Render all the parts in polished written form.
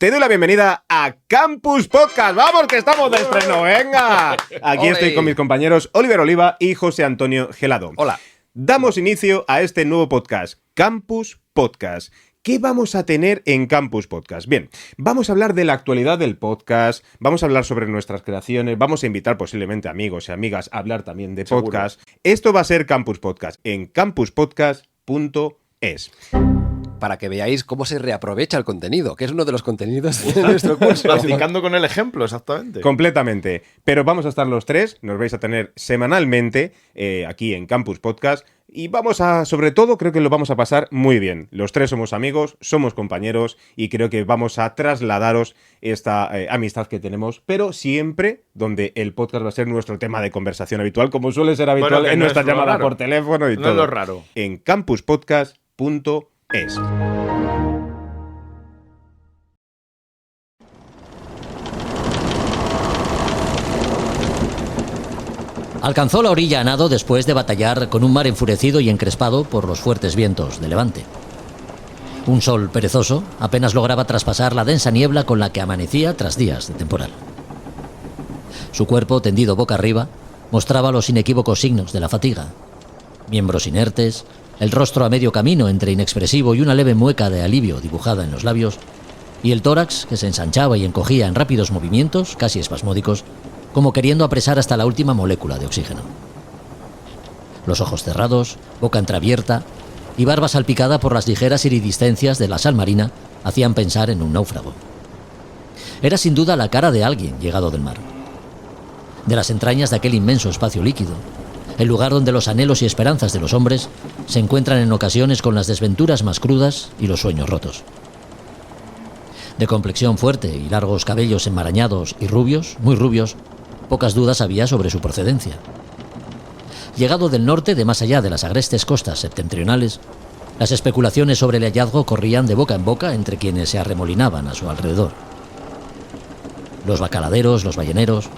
te doy la bienvenida a Campus Podcast. ¡Vamos, que estamos de estreno! ¡Venga! Aquí estoy con mis compañeros Oliver Oliva y José Antonio Gelado. Hola. Damos inicio a este nuevo podcast, Campus Podcast. ¿Qué vamos a tener en Campus Podcast? Bien, vamos a hablar de la actualidad del podcast, vamos a hablar sobre nuestras creaciones, vamos a invitar posiblemente amigos y amigas a hablar también de podcast. Esto va a ser Campus Podcast en campuspodcast.es. Para que veáis cómo se reaprovecha el contenido, que es uno de los contenidos de nuestro curso. Practicando con el ejemplo, exactamente. Completamente. Pero vamos a estar los tres, nos vais a tener semanalmente aquí en Campus Podcast y vamos a, sobre todo, creo que lo vamos a pasar muy bien. Los tres somos amigos, somos compañeros y creo que vamos a trasladaros esta amistad que tenemos, pero siempre donde el podcast va a ser nuestro tema de conversación habitual, como suele ser habitual en nuestra llamada por teléfono y todo. No es lo raro. En campuspodcast.es. Alcanzó la orilla a nado después de batallar con un mar enfurecido y encrespado por los fuertes vientos de levante. Un sol perezoso apenas lograba traspasar la densa niebla con la que amanecía tras días de temporal. Su cuerpo, tendido boca arriba, mostraba los inequívocos signos de la fatiga. Miembros inertes, el rostro a medio camino entre inexpresivo y una leve mueca de alivio dibujada en los labios, y el tórax que se ensanchaba y encogía en rápidos movimientos, casi espasmódicos, como queriendo apresar hasta la última molécula de oxígeno. Los ojos cerrados, boca entreabierta y barba salpicada por las ligeras iridiscencias de la sal marina hacían pensar en un náufrago. Era sin duda la cara de alguien llegado del mar. De las entrañas de aquel inmenso espacio líquido, el lugar donde los anhelos y esperanzas de los hombres se encuentran en ocasiones con las desventuras más crudas y los sueños rotos. De complexión fuerte y largos cabellos enmarañados y rubios, muy rubios, pocas dudas había sobre su procedencia. Llegado del norte, de más allá de las agrestes costas septentrionales, las especulaciones sobre el hallazgo corrían de boca en boca entre quienes se arremolinaban a su alrededor. Los bacaladeros, los balleneros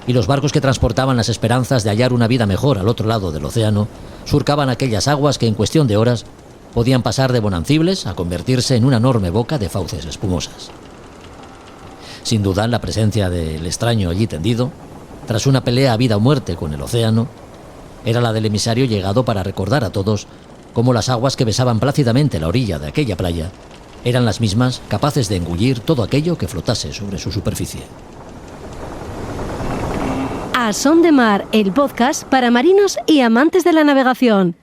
y los barcos que transportaban las esperanzas de hallar una vida mejor al otro lado del océano surcaban aquellas aguas que en cuestión de horas podían pasar de bonancibles a convertirse en una enorme boca de fauces espumosas. Sin duda, la presencia del extraño allí tendido, tras una pelea a vida o muerte con el océano, era la del emisario llegado para recordar a todos cómo las aguas que besaban plácidamente la orilla de aquella playa eran las mismas capaces de engullir todo aquello que flotase sobre su superficie. A Son de Mar, el podcast para marinos y amantes de la navegación.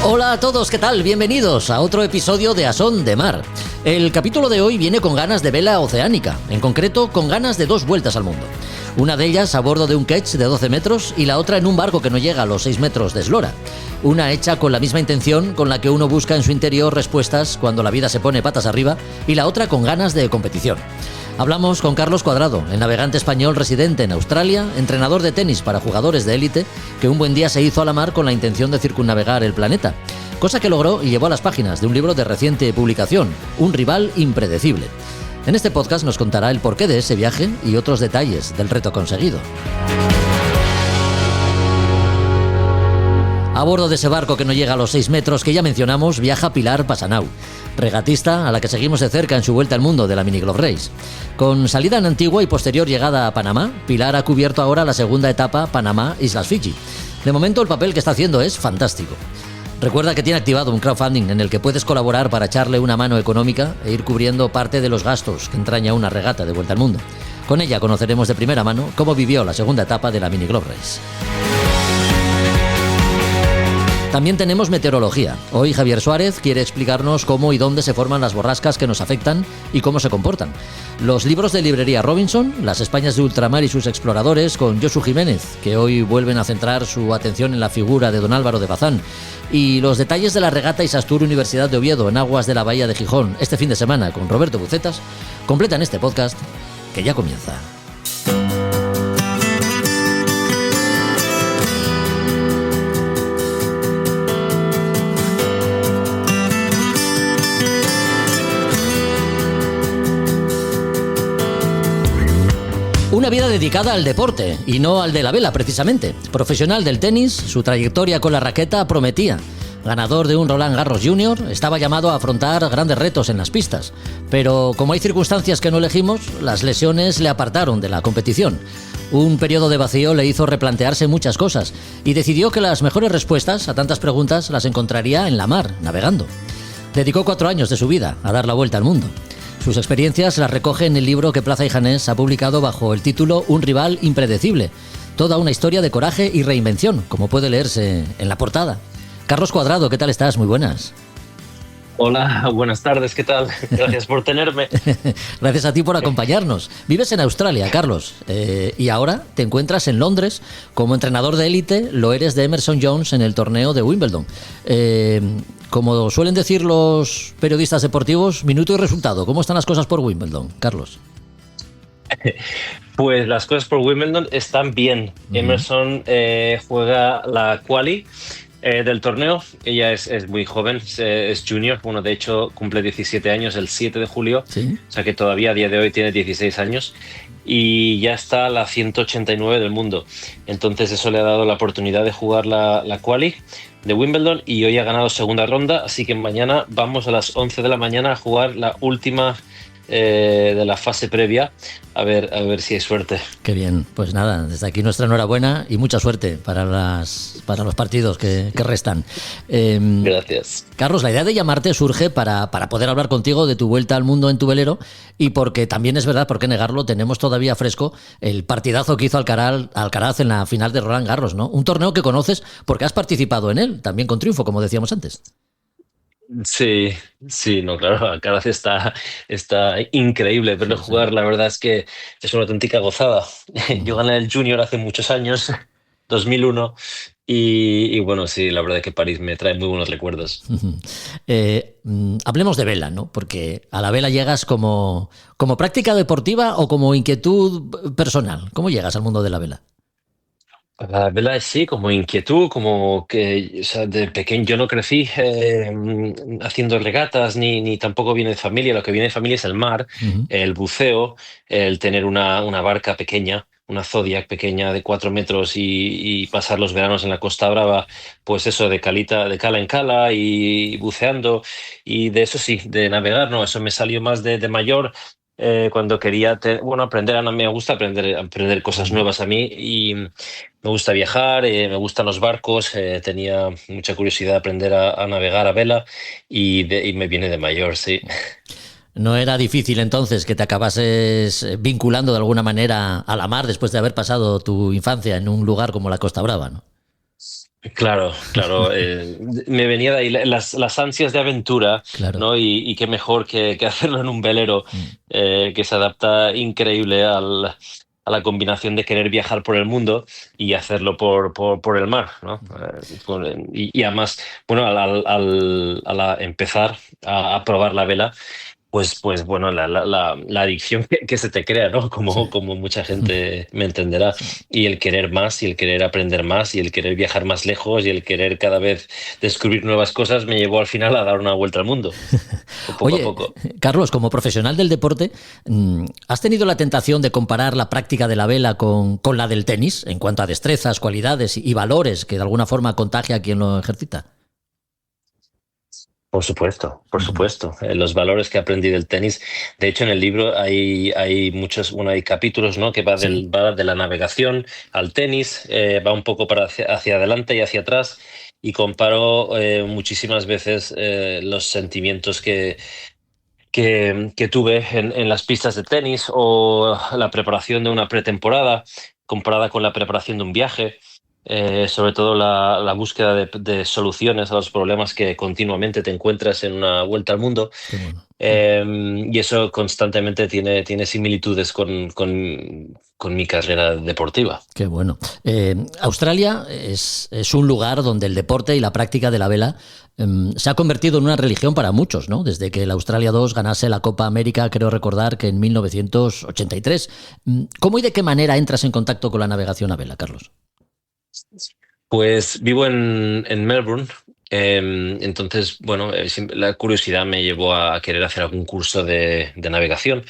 Hola a todos, ¿qué tal? Bienvenidos a otro episodio de A Son de Mar. El capítulo de hoy viene con ganas de vela oceánica, en concreto con ganas de 2 vueltas al mundo. Una de ellas a bordo de un ketch de 12 metros y la otra en un barco que no llega a los 6 metros de eslora. Una hecha con la misma intención con la que uno busca en su interior respuestas cuando la vida se pone patas arriba y la otra con ganas de competición. Hablamos con Carlos Cuadrado, el navegante español residente en Australia, entrenador de tenis para jugadores de élite, que un buen día se hizo a la mar con la intención de circunnavegar el planeta, cosa que logró y llevó a las páginas de un libro de reciente publicación, Un rival impredecible. En este podcast nos contará el porqué de ese viaje y otros detalles del reto conseguido. A bordo de ese barco que no llega a los 6 metros que ya mencionamos, viaja Pilar Pasanau, regatista a la que seguimos de cerca en su vuelta al mundo de la Mini Glove Race. Con salida en Antigua y posterior llegada a Panamá, Pilar ha cubierto ahora la segunda etapa Panamá-Islas Fiji. De momento el papel que está haciendo es fantástico. Recuerda que tiene activado un crowdfunding en el que puedes colaborar para echarle una mano económica e ir cubriendo parte de los gastos que entraña una regata de vuelta al mundo. Con ella conoceremos de primera mano cómo vivió la segunda etapa de la Mini Glove Race. También tenemos meteorología. Hoy Javier Suárez quiere explicarnos cómo y dónde se forman las borrascas que nos afectan y cómo se comportan. Los libros de librería Robinson, las Españas de ultramar y sus exploradores con Josu Jiménez, que hoy vuelven a centrar su atención en la figura de don Álvaro de Bazán, y los detalles de la regata Isastur Universidad de Oviedo en aguas de la bahía de Gijón este fin de semana con Roberto Bucetas, completan este podcast que ya comienza. Una vida dedicada al deporte y no al de la vela, precisamente. Profesional del tenis, su trayectoria con la raqueta prometía. Ganador de un Roland Garros Junior, estaba llamado a afrontar grandes retos en las pistas. Pero como hay circunstancias que no elegimos, las lesiones le apartaron de la competición. Un periodo de vacío le hizo replantearse muchas cosas y decidió que las mejores respuestas a tantas preguntas las encontraría en la mar, navegando. Dedicó 4 años de su vida a dar la vuelta al mundo. Sus experiencias las recoge en el libro que Plaza y Janés ha publicado bajo el título Un rival impredecible. Toda una historia de coraje y reinvención, como puede leerse en la portada. Carlos Cuadrado, ¿qué tal estás? Muy buenas. Hola, buenas tardes, ¿qué tal? Gracias por tenerme. Gracias a ti por acompañarnos. Vives en Australia, Carlos, y ahora te encuentras en Londres como entrenador de élite, lo eres de Emerson Jones en el torneo de Wimbledon. Como suelen decir los periodistas deportivos, minuto y resultado. ¿Cómo están las cosas por Wimbledon, Carlos? Pues las cosas por Wimbledon están bien. Emerson juega la quali del torneo. Ella es muy joven, es junior. Bueno, de hecho cumple 17 años el 7 de julio. ¿Sí? O sea que todavía a día de hoy tiene 16 años y ya está a la 189 del mundo. Entonces eso le ha dado la oportunidad de jugar la quali de Wimbledon y hoy ha ganado segunda ronda. Así que mañana vamos a las 11 de la mañana a jugar la última de la fase previa, a ver si hay suerte. Qué bien, pues nada, desde aquí nuestra enhorabuena y mucha suerte para los partidos que restan. Gracias. Carlos, la idea de llamarte surge para poder hablar contigo de tu vuelta al mundo en tu velero y porque también es verdad, por qué negarlo, tenemos todavía fresco el partidazo que hizo Alcaraz en la final de Roland Garros, ¿no? Un torneo que conoces porque has participado en él, también con triunfo, como decíamos antes. Sí, no, claro, Alcaraz está increíble verlo jugar, la verdad es que es una auténtica gozada. Yo gané el Junior hace muchos años, 2001, y bueno, sí, la verdad es que París me trae muy buenos recuerdos. Hablemos de vela, ¿no? Porque a la vela llegas como práctica deportiva o como inquietud personal. ¿Cómo llegas al mundo de la vela? La verdad es sí, como inquietud, como que o sea, de pequeño yo no crecí haciendo regatas, ni tampoco viene de familia. Lo que viene de familia es el mar, el buceo, el tener una barca pequeña, una Zodiac pequeña de 4 metros y pasar los veranos en la Costa Brava, pues eso, de cala en cala y buceando. Y de eso sí, de navegar, no, eso me salió más de mayor. Cuando quería aprender, me gusta aprender cosas nuevas a mí y me gusta viajar, me gustan los barcos, tenía mucha curiosidad de aprender a navegar a vela y me viene de mayor, sí. ¿No era difícil entonces que te acabases vinculando de alguna manera a la mar después de haber pasado tu infancia en un lugar como la Costa Brava, ¿no? Claro, me venía de ahí las ansias de aventura, claro. ¿No? Y qué mejor que hacerlo en un velero que se adapta increíble a la combinación de querer viajar por el mundo y hacerlo por el mar, ¿no? Y además, bueno, al empezar a probar la vela, pues bueno, la adicción que se te crea, ¿no? Como mucha gente me entenderá. Y el querer más, y el querer aprender más, y el querer viajar más lejos, y el querer cada vez descubrir nuevas cosas, me llevó al final a dar una vuelta al mundo. Poco a poco. Carlos, como profesional del deporte, ¿has tenido la tentación de comparar la práctica de la vela con la del tenis, en cuanto a destrezas, cualidades y valores que de alguna forma contagia a quien lo ejercita? Por supuesto. Los valores que aprendí del tenis. De hecho, en el libro hay muchos, hay capítulos, ¿no? Que va de la navegación al tenis, va un poco hacia adelante y hacia atrás, y comparo muchísimas veces los sentimientos que tuve en las pistas de tenis o la preparación de una pretemporada comparada con la preparación de un viaje. Sobre todo la búsqueda de soluciones a los problemas que continuamente te encuentras en una vuelta al mundo. Y eso constantemente tiene similitudes con mi carrera deportiva. Qué bueno. Australia es un lugar donde el deporte y la práctica de la vela se ha convertido en una religión para muchos, ¿no? Desde que el Australia 2 ganase la Copa América, creo recordar que en 1983. ¿Cómo y de qué manera entras en contacto con la navegación a vela, Carlos? Pues vivo en Melbourne Entonces, bueno, la curiosidad me llevó a querer hacer algún curso de navegación.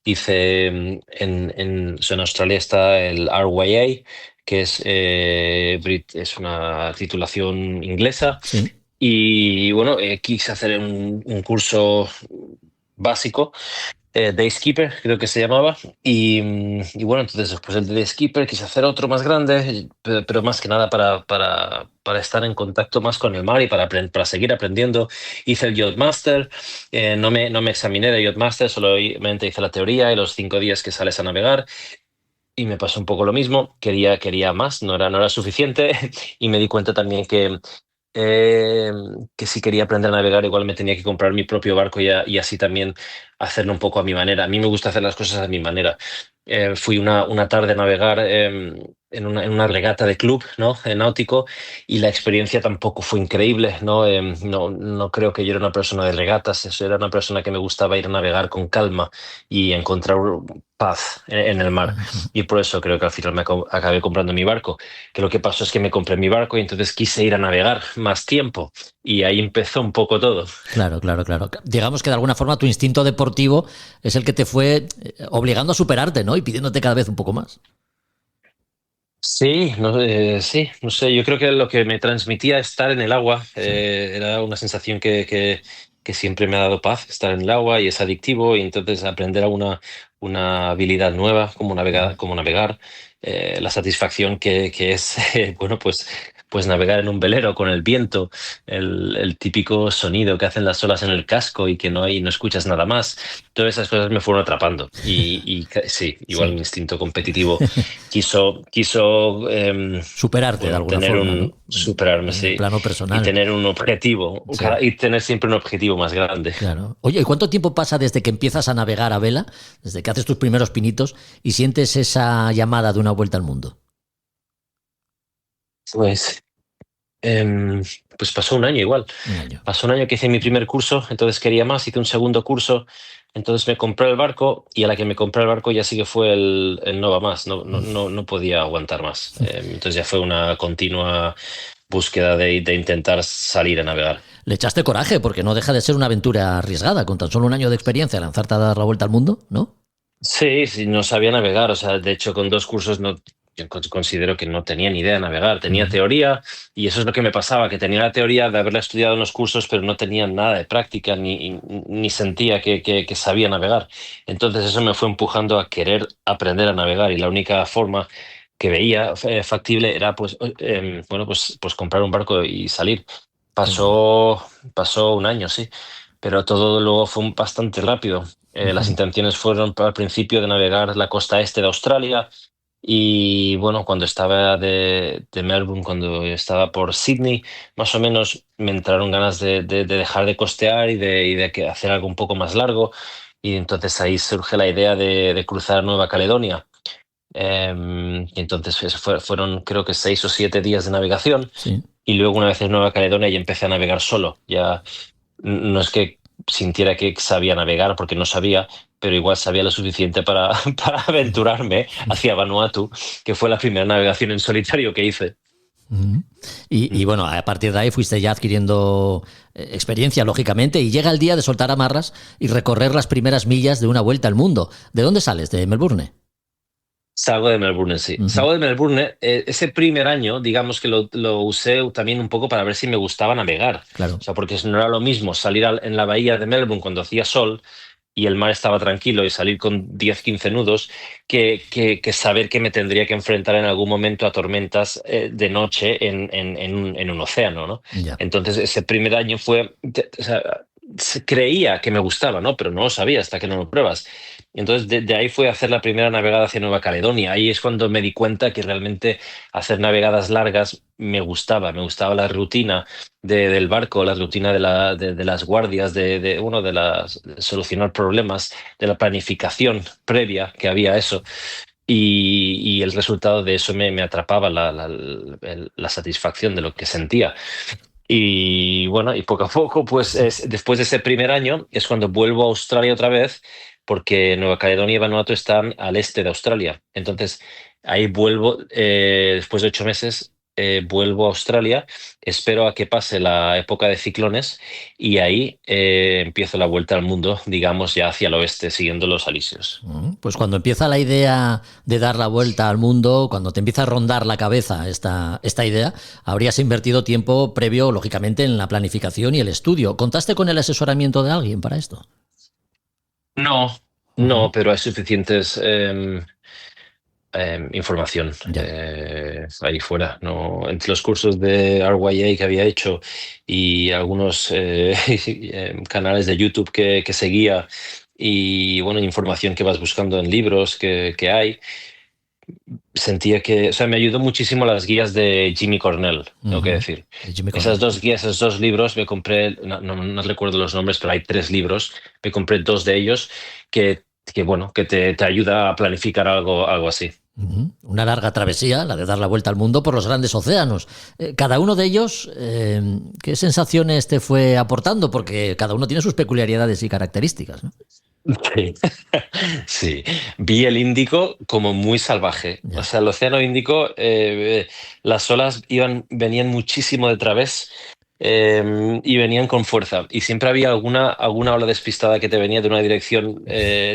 Hice en Australia está el RYA, que es una titulación inglesa. Sí. Y bueno, quise hacer un curso básico, Dayskipper, creo que se llamaba. Y bueno, entonces después del Dayskipper quise hacer otro más grande, pero más que nada para estar en contacto más con el mar y para seguir aprendiendo. Hice el Yacht Master, no me examiné de Yacht Master, solamente hice la teoría y los 5 días que sales a navegar. Y me pasó un poco lo mismo, quería más, no era suficiente. Y me di cuenta también eh, que si quería aprender a navegar, igual me tenía que comprar mi propio barco y así también hacerlo un poco a mi manera. A mí me gusta hacer las cosas a mi manera. Fui una tarde a navegar en una regata de club, ¿no? Náutico, y la experiencia tampoco fue increíble, ¿no? No creo que yo era una persona de regatas, eso era una persona que me gustaba ir a navegar con calma y encontrar paz en el mar. Y por eso creo que al final acabé comprando mi barco, que lo que pasó es que me compré mi barco y entonces quise ir a navegar más tiempo y ahí empezó un poco todo. Claro, claro, claro. Digamos que de alguna forma tu instinto deportivo es el que te fue obligando a superarte, ¿no? Y pidiéndote cada vez un poco más. Sí, sí, no sé, yo creo que lo que me transmitía estar en el agua era una sensación que siempre me ha dado paz, estar en el agua y es adictivo y entonces aprender una habilidad nueva como navegar, la satisfacción que es, bueno, pues navegar en un velero con el viento, el típico sonido que hacen las olas en el casco y que no escuchas nada más. Todas esas cosas me fueron atrapando sí, igual Sí. mi instinto competitivo quiso Superarte de bueno, alguna forma, ¿no? superarme, En el sí, plano y personal. tener un objetivo, Sí, y tener siempre un objetivo más grande. claro. Oye, ¿y cuánto tiempo pasa desde que empiezas a navegar a vela, desde que haces tus primeros pinitos y sientes esa llamada de una vuelta al mundo? Pues, em, pues pasó un año igual. Un año. Pasó un año que hice mi primer curso, entonces quería más, hice un segundo curso, entonces me compré el barco y a la que me compré el barco ya sí que fue el no va más, no podía aguantar más. Entonces ya fue una continua búsqueda de intentar salir a navegar. Le echaste coraje porque no deja de ser una aventura arriesgada, con tan solo un año de experiencia, lanzarte a dar la vuelta al mundo, ¿no? Sí, sí, no sabía navegar, o sea, de hecho con 2 cursos yo considero que no tenía ni idea de navegar, tenía teoría y eso es lo que me pasaba, que tenía la teoría de haberla estudiado en los cursos, pero no tenía nada de práctica ni sentía que sabía navegar. Entonces eso me fue empujando a querer aprender a navegar y la única forma que veía factible era bueno, pues comprar un barco y salir. Qué bueno. Pasó un año, sí, pero todo luego fue bastante rápido. Las intenciones fueron al principio de navegar la costa este de Australia y bueno, cuando estaba de Melbourne, cuando estaba por Sydney, más o menos me entraron ganas de dejar de costear y de hacer algo un poco más largo y entonces ahí surge la idea de cruzar Nueva Caledonia. Y entonces fueron creo que 6 o 7 días de navegación Sí. y luego una vez en Nueva Caledonia ya empecé a navegar solo. Ya no es que sintiera que sabía navegar porque no sabía, pero igual sabía lo suficiente para aventurarme hacia Vanuatu, que fue la primera navegación en solitario que hice. Ujú. Y bueno, a partir de ahí fuiste ya adquiriendo experiencia, lógicamente, y llega el día de soltar amarras y recorrer las primeras millas de una vuelta al mundo. ¿De dónde sales? ¿De Melbourne? Salgo de Melbourne, sí. Ujú. Salgo de Melbourne. Ese primer año, digamos que lo usé también un poco para ver si me gustaba navegar. Claro. O sea, porque no era lo mismo salir en la bahía de Melbourne cuando hacía sol y el mar estaba tranquilo y salir con 10 15 nudos que saber que me tendría que enfrentar en algún momento a tormentas de noche en un océano, ¿no? Ya. Entonces, ese primer año o sea, creía que me gustaba, ¿no? Pero no lo sabía hasta que no lo pruebas. Entonces, de ahí fue a hacer la primera navegada hacia Nueva Caledonia. Ahí es cuando me di cuenta que realmente hacer navegadas largas me gustaba la rutina del barco, la rutina de las guardias, de solucionar problemas, de la planificación previa que había a eso. Y el resultado de eso me atrapaba la satisfacción de lo que sentía. Y bueno, y poco a poco, pues después de ese primer año es cuando vuelvo a Australia otra vez, porque Nueva Caledonia y Vanuatu están al este de Australia. Entonces, ahí vuelvo después de 8 meses vuelvo a Australia, espero a que pase la época de ciclones y ahí empiezo la vuelta al mundo, digamos, ya hacia el oeste, siguiendo los alisios. Pues cuando empieza la idea de dar la vuelta al mundo, cuando te empieza a rondar la cabeza esta idea, habrías invertido tiempo previo, lógicamente, en la planificación y el estudio. ¿Contaste con el asesoramiento de alguien para esto? No, no, pero hay suficientes información Ya. ahí fuera, ¿no? Entre los cursos de RYA que había hecho y algunos canales de YouTube que seguía y bueno, información que vas buscando en libros que hay, sentía que, o sea, me ayudó muchísimo las guías de Jimmy Cornell, tengo que decir. Jimmy Esas Cornell. dos guías, esos dos libros, me compré, no recuerdo los nombres, pero hay 3 libros, me compré 2 de ellos bueno, que te ayuda a planificar algo así. Una larga travesía, la de dar la vuelta al mundo por los grandes océanos. Cada uno de ellos, ¿qué sensaciones te fue aportando? Porque cada uno tiene sus peculiaridades y características, ¿no? Sí. Sí, vi el Índico como muy salvaje. Ya. O sea, el Océano Índico, las olas venían muchísimo de través y venían con fuerza. Y siempre había alguna ola despistada que te venía de una dirección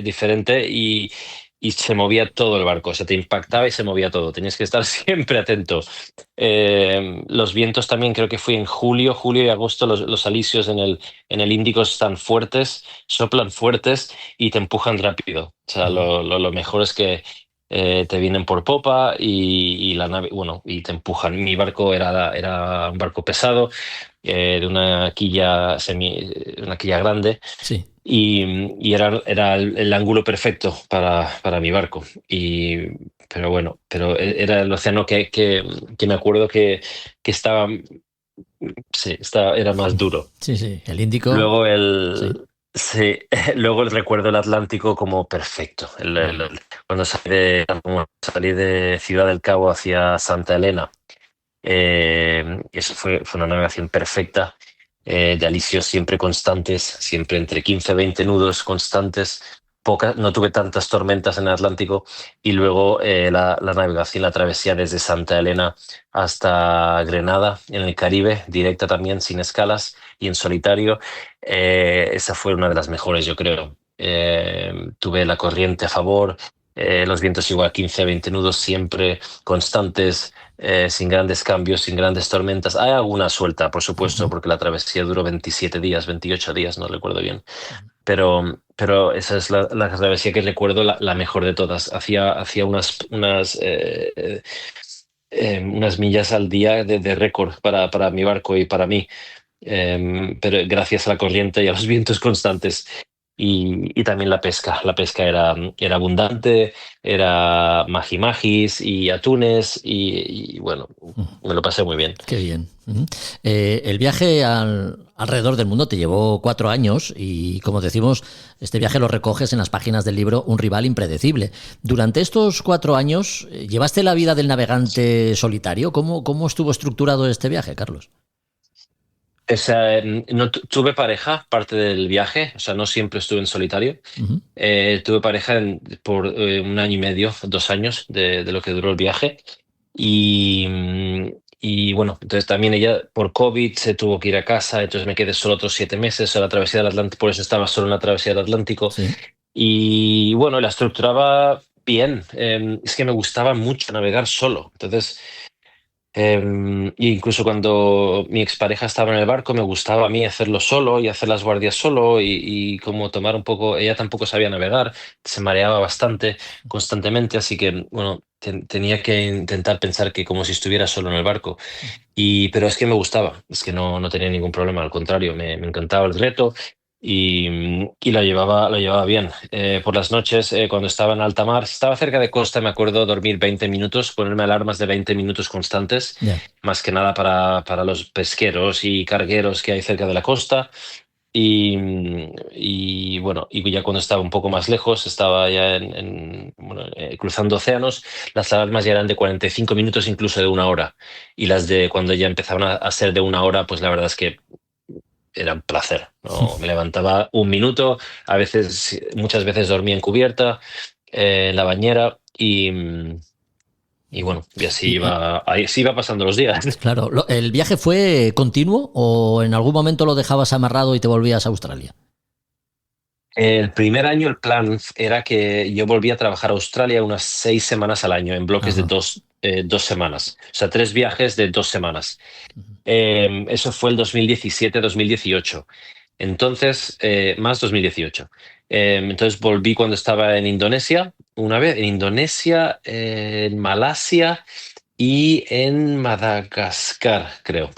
diferente y se movía todo el barco. O sea, te impactaba y se movía todo. Tenías que estar siempre atento. Los vientos también, creo que fue en julio y agosto, los alisios en el Índico están fuertes, soplan fuertes y te empujan rápido. O sea, lo mejor es que te vienen por popa y la nave, bueno, y te empujan. Mi barco era un barco pesado, de una quilla grande, Sí. y era el ángulo perfecto para mi barco. Pero bueno, era el océano que me acuerdo que estaba, sí, era más duro. Sí, sí. El Índico. Luego Sí. sí, luego recuerdo el Atlántico como perfecto. Cuando salí de Ciudad del Cabo hacia Santa Elena, eso fue una navegación perfecta, de alisios siempre constantes, siempre entre 15 y 20 nudos constantes. No tuve tantas tormentas en el Atlántico y luego la navegación, la travesía desde Santa Elena hasta Grenada en el Caribe, directa también, sin escalas y en solitario. Esa fue una de las mejores, yo creo. Tuve la corriente a favor, los vientos igual 15 a 20 nudos, siempre constantes, sin grandes cambios, sin grandes tormentas. Hay alguna suelta, por supuesto, porque la travesía duró 27 días, 28 días, no recuerdo bien. Pero esa es la travesía que recuerdo la mejor de todas. Hacía unas millas al día de récord para mi barco y para mí, pero gracias a la corriente y a los vientos constantes. Y también la pesca. La pesca era abundante, era magimagis y atunes y bueno, me lo pasé muy bien. Qué bien. El viaje alrededor del mundo te llevó 4 años y, como decimos, este viaje lo recoges en las páginas del libro Un rival impredecible. Durante estos 4 años, ¿llevaste la vida del navegante solitario? ¿Cómo estuvo estructurado este viaje, Carlos? O sea, no tuve pareja parte del viaje, o sea, no siempre estuve en solitario. Tuve pareja por 1 año y medio, 2 años de lo que duró el viaje. Y bueno, entonces también ella por COVID se tuvo que ir a casa, entonces me quedé solo otros 7 meses a la travesía del Atlántico, por eso estaba solo en la travesía del Atlántico. Sí. Y bueno, la estructuraba bien. Es que me gustaba mucho navegar solo, entonces... y incluso cuando mi expareja estaba en el barco, me gustaba a mí hacerlo solo y hacer las guardias solo y como tomar un poco, ella tampoco sabía navegar, se mareaba bastante constantemente, así que bueno, tenía que intentar pensar que como si estuviera solo en el barco. Pero es que me gustaba, es que no tenía ningún problema, al contrario, me encantaba el reto y lo llevaba bien. Por las noches, cuando estaba en alta mar, si estaba cerca de costa, me acuerdo dormir 20 minutos, ponerme alarmas de 20 minutos constantes, Ya. más que nada para los pesqueros y cargueros que hay cerca de la costa. Bueno, y ya cuando estaba un poco más lejos, estaba ya cruzando océanos, las alarmas ya eran de 45 minutos, incluso de 1 hora. Y las de cuando ya empezaban a ser de 1 hora, pues la verdad es que era un placer, ¿no? Me levantaba 1 minuto, muchas veces dormía en cubierta, en la bañera Y bueno, y así iba pasando los días. Claro, ¿el viaje fue continuo o en algún momento lo dejabas amarrado y te volvías a Australia? El primer año el plan era que yo volvía a trabajar a Australia unas 6 semanas al año, en bloques de Ajá. 2 semanas. O sea, 3 viajes de 2 semanas. Eso fue el 2017-2018. Entonces, más 2018. Entonces volví cuando estaba en Indonesia, una vez, en Indonesia, en Malasia y en Madagascar, creo.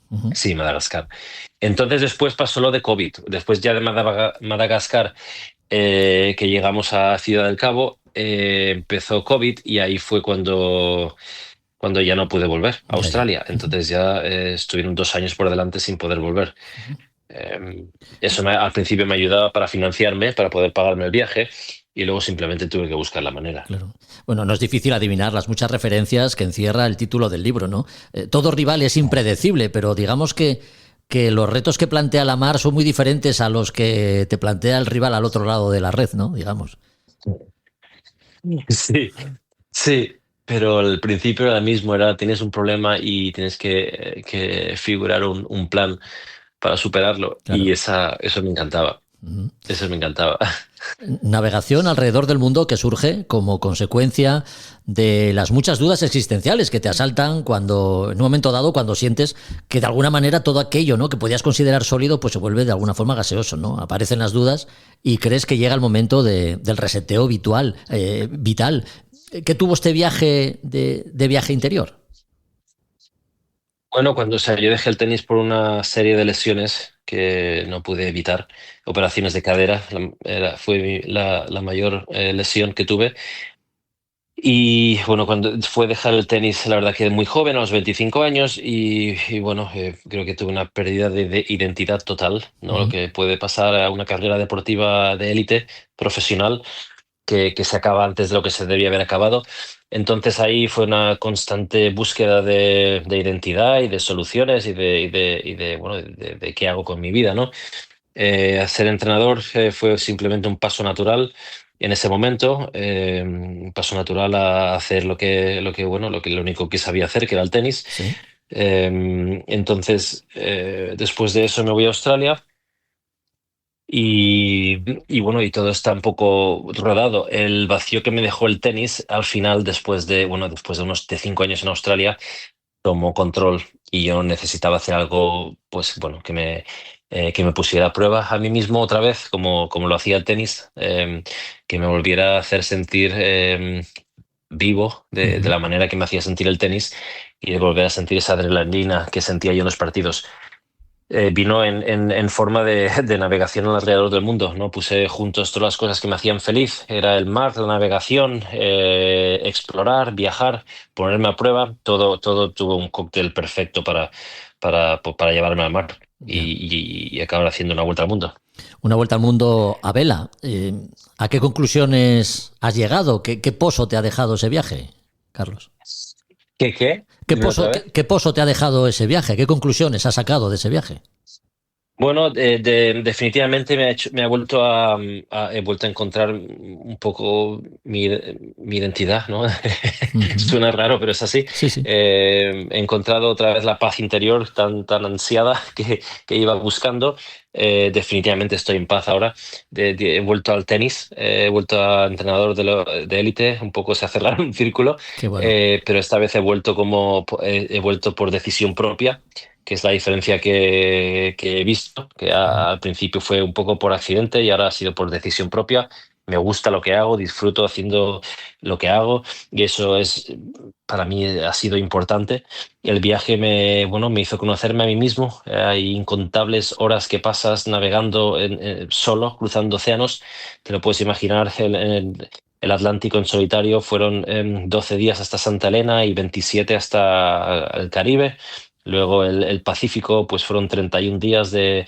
Ujú. Sí, Madagascar. Entonces después pasó lo de COVID. Después ya de Madagascar, que llegamos a Ciudad del Cabo, empezó COVID y ahí fue cuando ya no pude volver a Ya, ya. Australia. Entonces ya estuvieron 2 años por delante sin poder volver. Ujú. Eh, Eso al principio me ayudaba para financiarme, para poder pagarme el viaje y luego simplemente tuve que buscar la manera. Claro. Bueno, no es difícil adivinar las muchas referencias que encierra el título del libro, ¿no? Todo rival es impredecible, pero digamos que los retos que plantea la mar son muy diferentes a los que te plantea el rival al otro lado de la red, ¿no? Digamos. Sí, sí, pero el principio era el mismo, tienes un problema y tienes que figurar un plan para superarlo y Claro. eso me encantaba, Ujú. eso me encantaba. Navegación alrededor del mundo que surge como consecuencia de las muchas dudas existenciales que te asaltan cuando, en un momento dado, cuando sientes que de alguna manera todo aquello, ¿no?, que podías considerar sólido, pues se vuelve de alguna forma gaseoso, ¿no? Aparecen las dudas y crees que llega el momento del reseteo vital. ¿Qué tuvo este viaje de viaje interior? Bueno, yo dejé el tenis por una serie de lesiones que no pude evitar, operaciones de cadera, fue la mayor lesión que tuve. Y bueno, cuando fue dejar el tenis, la verdad que muy joven, a los 25 años, y bueno, creo que tuve una pérdida de identidad total, ¿no? Lo Ujú. que puede pasar a una carrera deportiva de élite, profesional, que se acaba antes de lo que se debía haber acabado. Entonces ahí fue una constante búsqueda de identidad y de soluciones bueno, de qué hago con mi vida, ¿no? Ser entrenador fue simplemente un paso natural en ese momento, un paso natural a hacer lo único que sabía hacer, que era el tenis. Sí. Entonces, después de eso me voy a Australia y bueno, y todo está un poco rodado. El vacío que me dejó el tenis al final, después de unos 5 años en Australia, tomó control y yo necesitaba hacer algo, pues bueno, que me pusiera a prueba a mí mismo otra vez, como lo hacía el tenis, que me volviera a hacer sentir vivo de Ujú. la manera que me hacía sentir el tenis y de volver a sentir esa adrenalina que sentía yo en los partidos. Vino en forma de navegación alrededor del mundo, ¿no? Puse juntos todas las cosas que me hacían feliz. Era el mar, la navegación, explorar, viajar, ponerme a prueba. Todo tuvo un cóctel perfecto para llevarme al mar Ya. y acabar haciendo una vuelta al mundo. Una vuelta al mundo a vela. ¿A qué conclusiones has llegado? ¿Qué pozo te ha dejado ese viaje, Carlos? ¿Qué? ¿Qué Dime pozo, otra qué, vez. qué pozo te ha dejado ese viaje? ¿Qué conclusiones has sacado de ese viaje? Bueno, definitivamente he vuelto a encontrar un poco mi identidad, ¿no? Ujú. Suena raro, pero es así. Sí, sí. He encontrado otra vez la paz interior tan ansiada que iba buscando. Definitivamente estoy en paz ahora. He vuelto al tenis, he vuelto a entrenador de élite, un poco se ha cerrado un círculo, Qué bueno. pero esta vez he vuelto por decisión propia, que es la diferencia que he visto, que Ujú. al principio fue un poco por accidente y ahora ha sido por decisión propia. Me gusta lo que hago, disfruto haciendo lo que hago y eso para mí ha sido importante. El viaje me hizo conocerme a mí mismo. Hay incontables horas que pasas navegando solo, cruzando océanos. Te lo puedes imaginar, el Atlántico en solitario fueron 12 días hasta Santa Elena y 27 hasta el Caribe. Luego el Pacífico, pues fueron 31 días de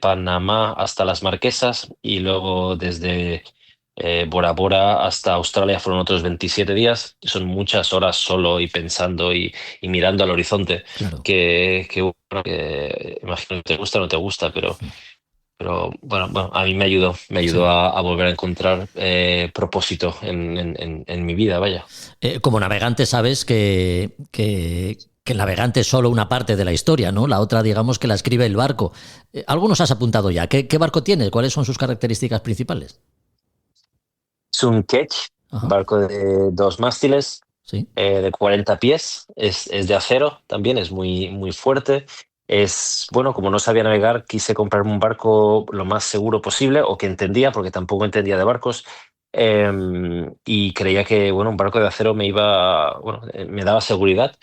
Panamá hasta las Marquesas y luego desde Bora Bora hasta Australia fueron otros 27 días. Son muchas horas solo y pensando y mirando al horizonte Claro. bueno, que imagino que te gusta o no te gusta, pero bueno, a mí me ayudó Sí. a volver a encontrar propósito en mi vida, vaya. Como navegante sabes que el navegante es solo una parte de la historia, ¿no? La otra, digamos, que la escribe el barco. Algo nos has apuntado ya. ¿Qué barco tiene? ¿Cuáles son sus características principales? Es un ketch, un Ajá, barco de 2 mástiles, sí. de 40 pies, es de acero también, es muy fuerte. Bueno, como no sabía navegar, quise comprarme un barco lo más seguro posible, o que entendía, porque tampoco entendía de barcos, y creía que, bueno, un barco de acero me daba seguridad.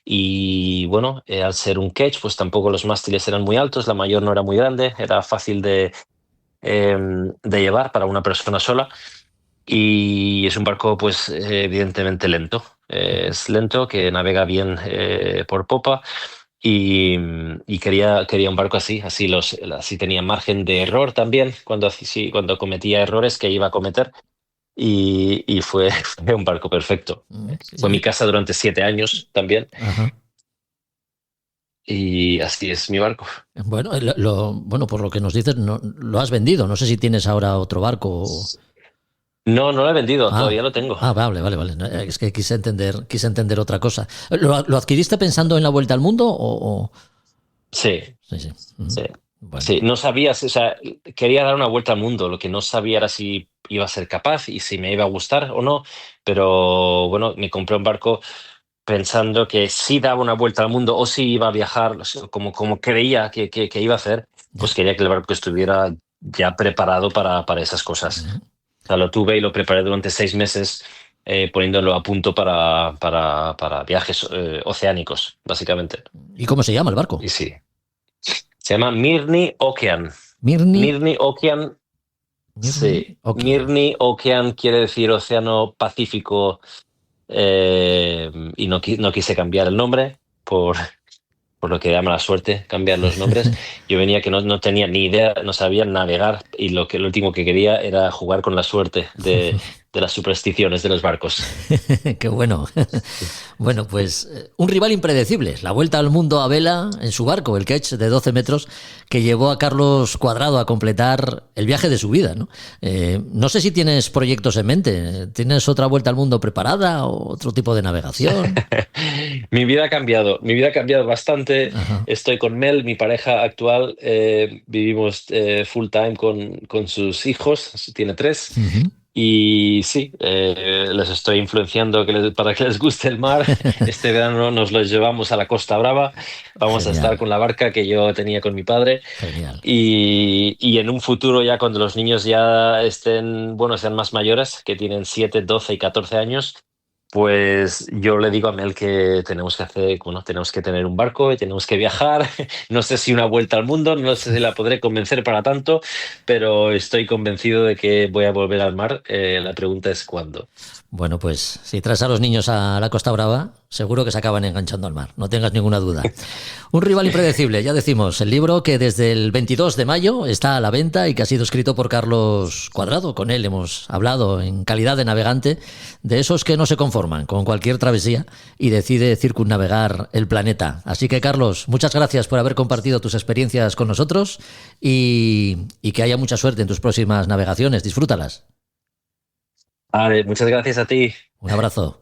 Y bueno, al ser un ketch, pues tampoco los mástiles eran muy altos, la mayor no era muy grande, era fácil de llevar para una persona sola. Y es un barco, pues, evidentemente lento. Es lento, que navega bien por popa. Y quería un barco así tenía margen de error también cuando cometía errores que iba a cometer. Y fue, fue un barco perfecto. Fue mi casa durante 7 años también. Ajá. Y así es mi barco. Bueno, bueno, por lo que nos dices, no, lo has vendido. No sé si tienes ahora otro barco. No, no lo he vendido, Ah, todavía lo tengo. vale. No, es que quise entender otra cosa. ¿Lo adquiriste pensando en la vuelta al mundo o...? Sí, Sí, sí. Ujú. sí. Bueno. Sí, no sabía, o sea, quería dar una vuelta al mundo, lo que no sabía era si iba a ser capaz y si me iba a gustar o no, pero bueno, me compré un barco pensando que si daba una vuelta al mundo o si iba a viajar, o sea, como creía que iba a hacer, Ya. pues quería que el barco estuviera ya preparado para esas cosas. Ujú. O sea, lo tuve y lo preparé durante 6 meses, poniéndolo a punto para viajes oceánicos, básicamente. ¿Y cómo se llama el barco? Y sí, se llama Mirni Okean. Mirni. Mirni Okean. Mirni. Sí, Ok. Mirni Okean quiere decir Océano Pacífico, y no quise cambiar el nombre por lo que da mala suerte cambiar los nombres. Yo venía que no tenía ni idea, no sabía navegar, y lo último que quería era jugar con la suerte de las supersticiones de los barcos. Qué bueno. Bueno, pues un rival impredecible. La vuelta al mundo a vela en su barco, el Ketch de 12 metros, que llevó a Carlos Cuadrado a completar el viaje de su vida, ¿no? No sé si tienes proyectos en mente. ¿Tienes otra vuelta al mundo preparada o otro tipo de navegación? Mi vida ha cambiado bastante. Ajá. Estoy con Mel, mi pareja actual. Vivimos full time con sus hijos, tiene tres. Ujú. Y sí, les estoy influenciando para que les guste el mar. Este verano nos los llevamos a la Costa Brava. Vamos a estar Genial, con la barca que yo tenía con mi padre. genial. Y en un futuro, ya cuando los niños ya sean más mayores, que tienen 7, 12 y 14 años, pues yo le digo a Mel que tenemos que tener un barco y tenemos que viajar. No sé si una vuelta al mundo, no sé si la podré convencer para tanto, pero estoy convencido de que voy a volver al mar. La pregunta es cuándo. Bueno, pues si traes a los niños a la Costa Brava, seguro que se acaban enganchando al mar, no tengas ninguna duda. Un rival impredecible, ya decimos, el libro que desde el 22 de mayo está a la venta y que ha sido escrito por Carlos Cuadrado. Con él hemos hablado en calidad de navegante, de esos que no se conforman con cualquier travesía y decide circunnavegar el planeta. Así que, Carlos, muchas gracias por haber compartido tus experiencias con nosotros y que haya mucha suerte en tus próximas navegaciones. Disfrútalas. Vale, muchas gracias a ti. Un abrazo.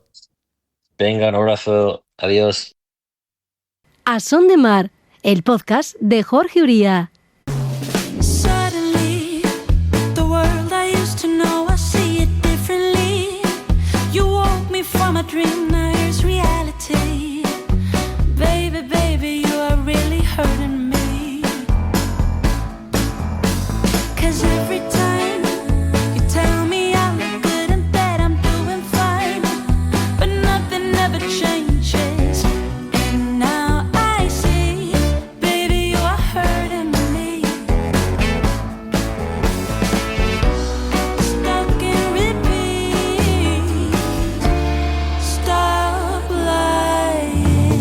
Venga, un abrazo. Adiós. A Son de Mar, el podcast de Jorge Uría. Suddenly, the world I used to know, I see it differently. You woke me from a dream, now here's reality. Baby, baby, you are really hurting me. 'Cause every time you tell me I look good and that I'm doing fine, but nothing ever changes. And now I see, baby, you are hurting me. Stuck in repeat. Stop lying.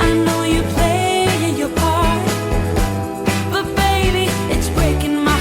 I know you play your part, but baby, it's breaking my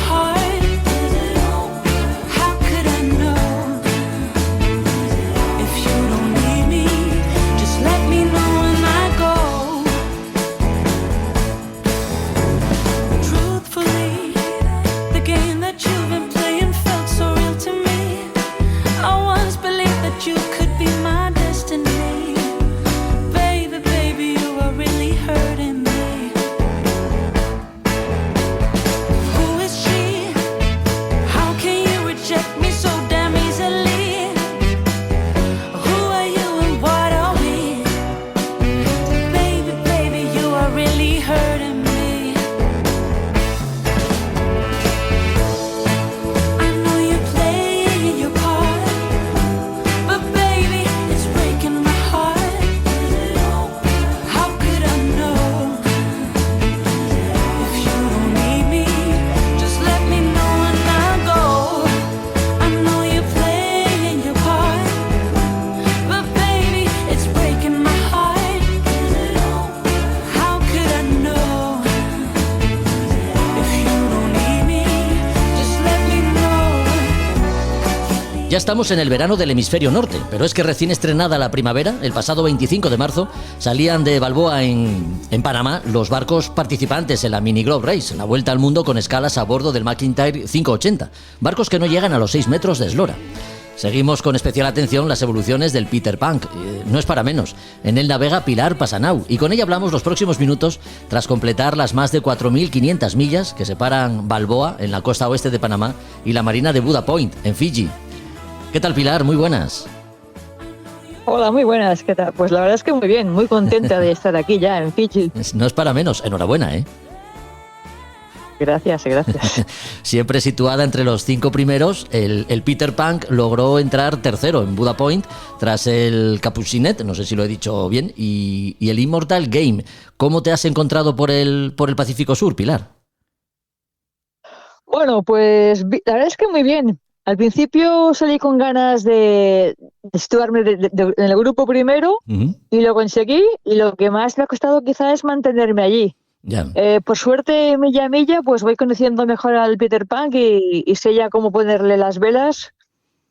Ya estamos en el verano del hemisferio norte, pero es que recién estrenada la primavera, el pasado 25 de marzo, salían de Balboa en Panamá los barcos participantes en la Mini Globe Race, la vuelta al mundo con escalas a bordo del McIntyre 580, barcos que no llegan a los 6 metros de eslora. Seguimos con especial atención las evoluciones del Peter Pan, no es para menos. En él navega Pilar Pasanau y con ella hablamos los próximos minutos tras completar las más de 4.500 millas que separan Balboa, en la costa oeste de Panamá, y la marina de Buda Point, en Fiji. ¿Qué tal, Pilar? Muy buenas. Hola, muy buenas, ¿qué tal? Pues la verdad es que muy bien, muy contenta de estar aquí ya en Fiji. No es para menos, enhorabuena, ¿eh? Gracias. Siempre situada entre los 5 primeros, el Peter Pan logró entrar tercero en Buda Point tras el Capucinet, no sé si lo he dicho bien, y el Immortal Game. ¿Cómo te has encontrado por el Pacífico Sur, Pilar? Bueno, pues la verdad es que muy bien. Al principio salí con ganas de situarme en el grupo primero y lo conseguí, y lo que más me ha costado quizás es mantenerme allí. Ya. Por suerte, milla a milla, pues voy conociendo mejor al Peter Pan y sé ya cómo ponerle las velas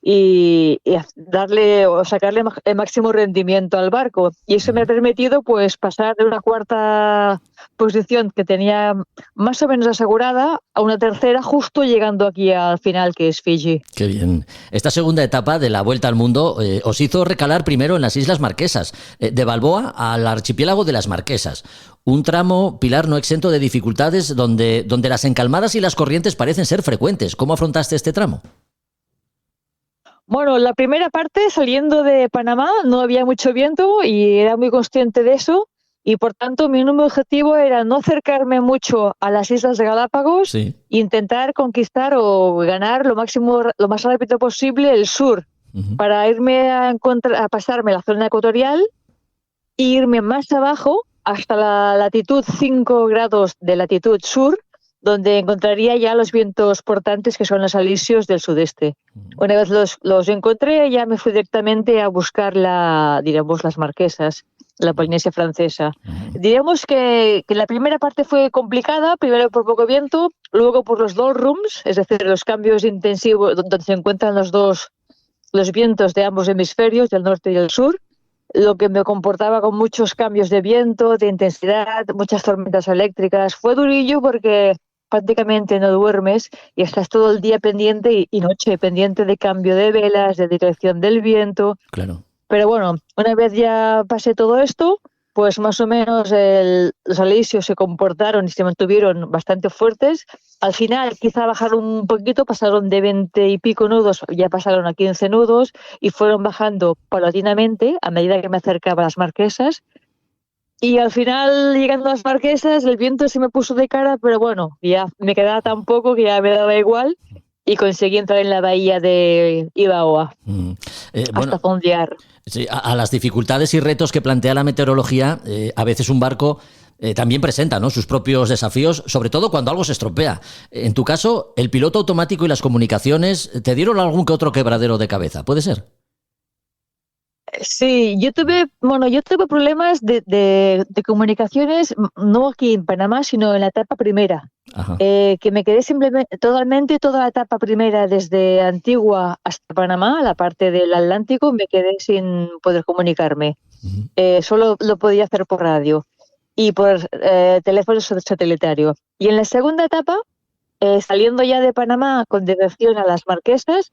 y darle o sacarle el máximo rendimiento al barco. Y eso me ha permitido pues pasar de una cuarta posición que tenía más o menos asegurada a una tercera, justo llegando aquí al final, que es Fiji. Qué bien. Esta segunda etapa de la Vuelta al Mundo os hizo recalar primero en las Islas Marquesas, de Balboa al archipiélago de las Marquesas. Un tramo, Pilar, no exento de dificultades, donde las encalmadas y las corrientes parecen ser frecuentes. ¿Cómo afrontaste este tramo? Bueno, la primera parte, saliendo de Panamá, no había mucho viento y era muy consciente de eso, y por tanto mi único objetivo era no acercarme mucho a las Islas de Galápagos, Sí. e intentar conquistar o ganar lo más rápido posible el sur, para irme a pasarme la zona ecuatorial e irme más abajo hasta la latitud 5 grados de latitud sur, donde encontraría ya los vientos portantes, que son los alisios del sudeste. Una vez los encontré, ya me fui directamente a buscar las Marquesas, la Polinesia francesa. Diríamos que la primera parte fue complicada, primero por poco viento, luego por los doldrums, es decir, los cambios intensivos donde se encuentran los vientos de ambos hemisferios, del norte y del sur, lo que me comportaba con muchos cambios de viento, de intensidad, muchas tormentas eléctricas. Fue durillo porque prácticamente no duermes y estás todo el día pendiente y noche pendiente de cambio de velas, de dirección del viento. Claro. Pero bueno, una vez ya pasé todo esto, pues más o menos los alisios se comportaron y se mantuvieron bastante fuertes. Al final quizá bajaron un poquito, pasaron de 20 y pico nudos, ya pasaron a 15 nudos y fueron bajando paulatinamente a medida que me acercaba a las Marquesas. Y al final, llegando a las Marquesas, el viento se me puso de cara, pero bueno, ya me quedaba tan poco que ya me daba igual y conseguí entrar en la bahía de Ibaoa hasta fondear. Sí, a las dificultades y retos que plantea la meteorología, a veces un barco también presenta, ¿no?, sus propios desafíos, sobre todo cuando algo se estropea. En tu caso, el piloto automático y las comunicaciones te dieron algún que otro quebradero de cabeza, ¿puede ser? Sí, yo tuve problemas de comunicaciones, no aquí en Panamá, sino en la etapa primera. Que me quedé simplemente totalmente toda la etapa primera, desde Antigua hasta Panamá, la parte del Atlántico, me quedé sin poder comunicarme. Solo lo podía hacer por radio y por teléfono satelitario. Y en la segunda etapa, saliendo ya de Panamá con dirección a las Marquesas,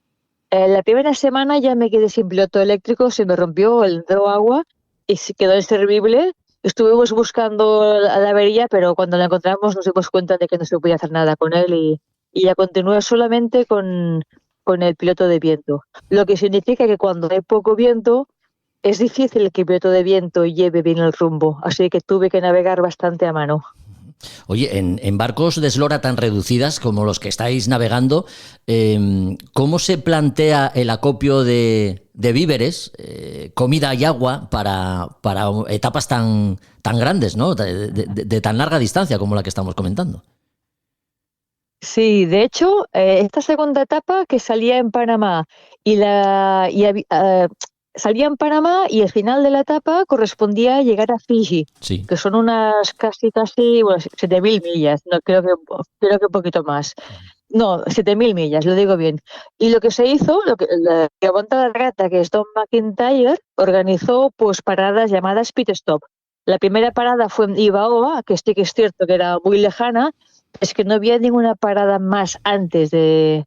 la primera semana ya me quedé sin piloto eléctrico, se me rompió, entró agua y se quedó inservible. Estuvimos buscando la avería, pero cuando la encontramos nos dimos cuenta de que no se podía hacer nada con él y ya continué solamente con el piloto de viento. Lo que significa que cuando hay poco viento es difícil que el piloto de viento lleve bien el rumbo, así que tuve que navegar bastante a mano. Oye, en barcos de eslora tan reducidas como los que estáis navegando, ¿cómo se plantea el acopio de víveres, comida y agua para etapas tan grandes, ¿no?, de tan larga distancia como la que estamos comentando? Sí, de hecho, esta segunda etapa que salía en Panamá salía en Panamá y el final de la etapa correspondía a llegar a Fiji, Sí. que son unas casi 7.000 millas, no creo que un poquito más. No, 7.000 millas, lo digo bien. Y lo que se hizo, la que aguanta la regata, que es Don McIntyre, organizó pues paradas llamadas pit stop. La primera parada fue en Ibaoa, que sí que es cierto que era muy lejana, es que no había ninguna parada más antes de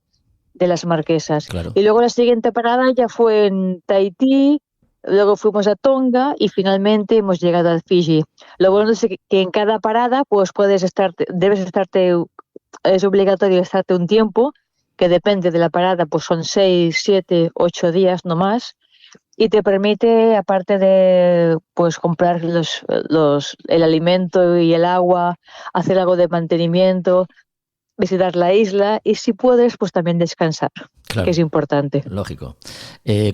las Marquesas. Claro. Y luego la siguiente parada ya fue en Tahití, luego fuimos a Tonga y finalmente hemos llegado al Fiji. Lo bueno es que en cada parada pues es obligatorio estarte un tiempo, que depende de la parada, pues son 6, 7, 8 días no más, y te permite, aparte de pues comprar el alimento y el agua, hacer algo de mantenimiento, visitar la isla y si puedes, pues también descansar, Claro. que es importante. Lógico.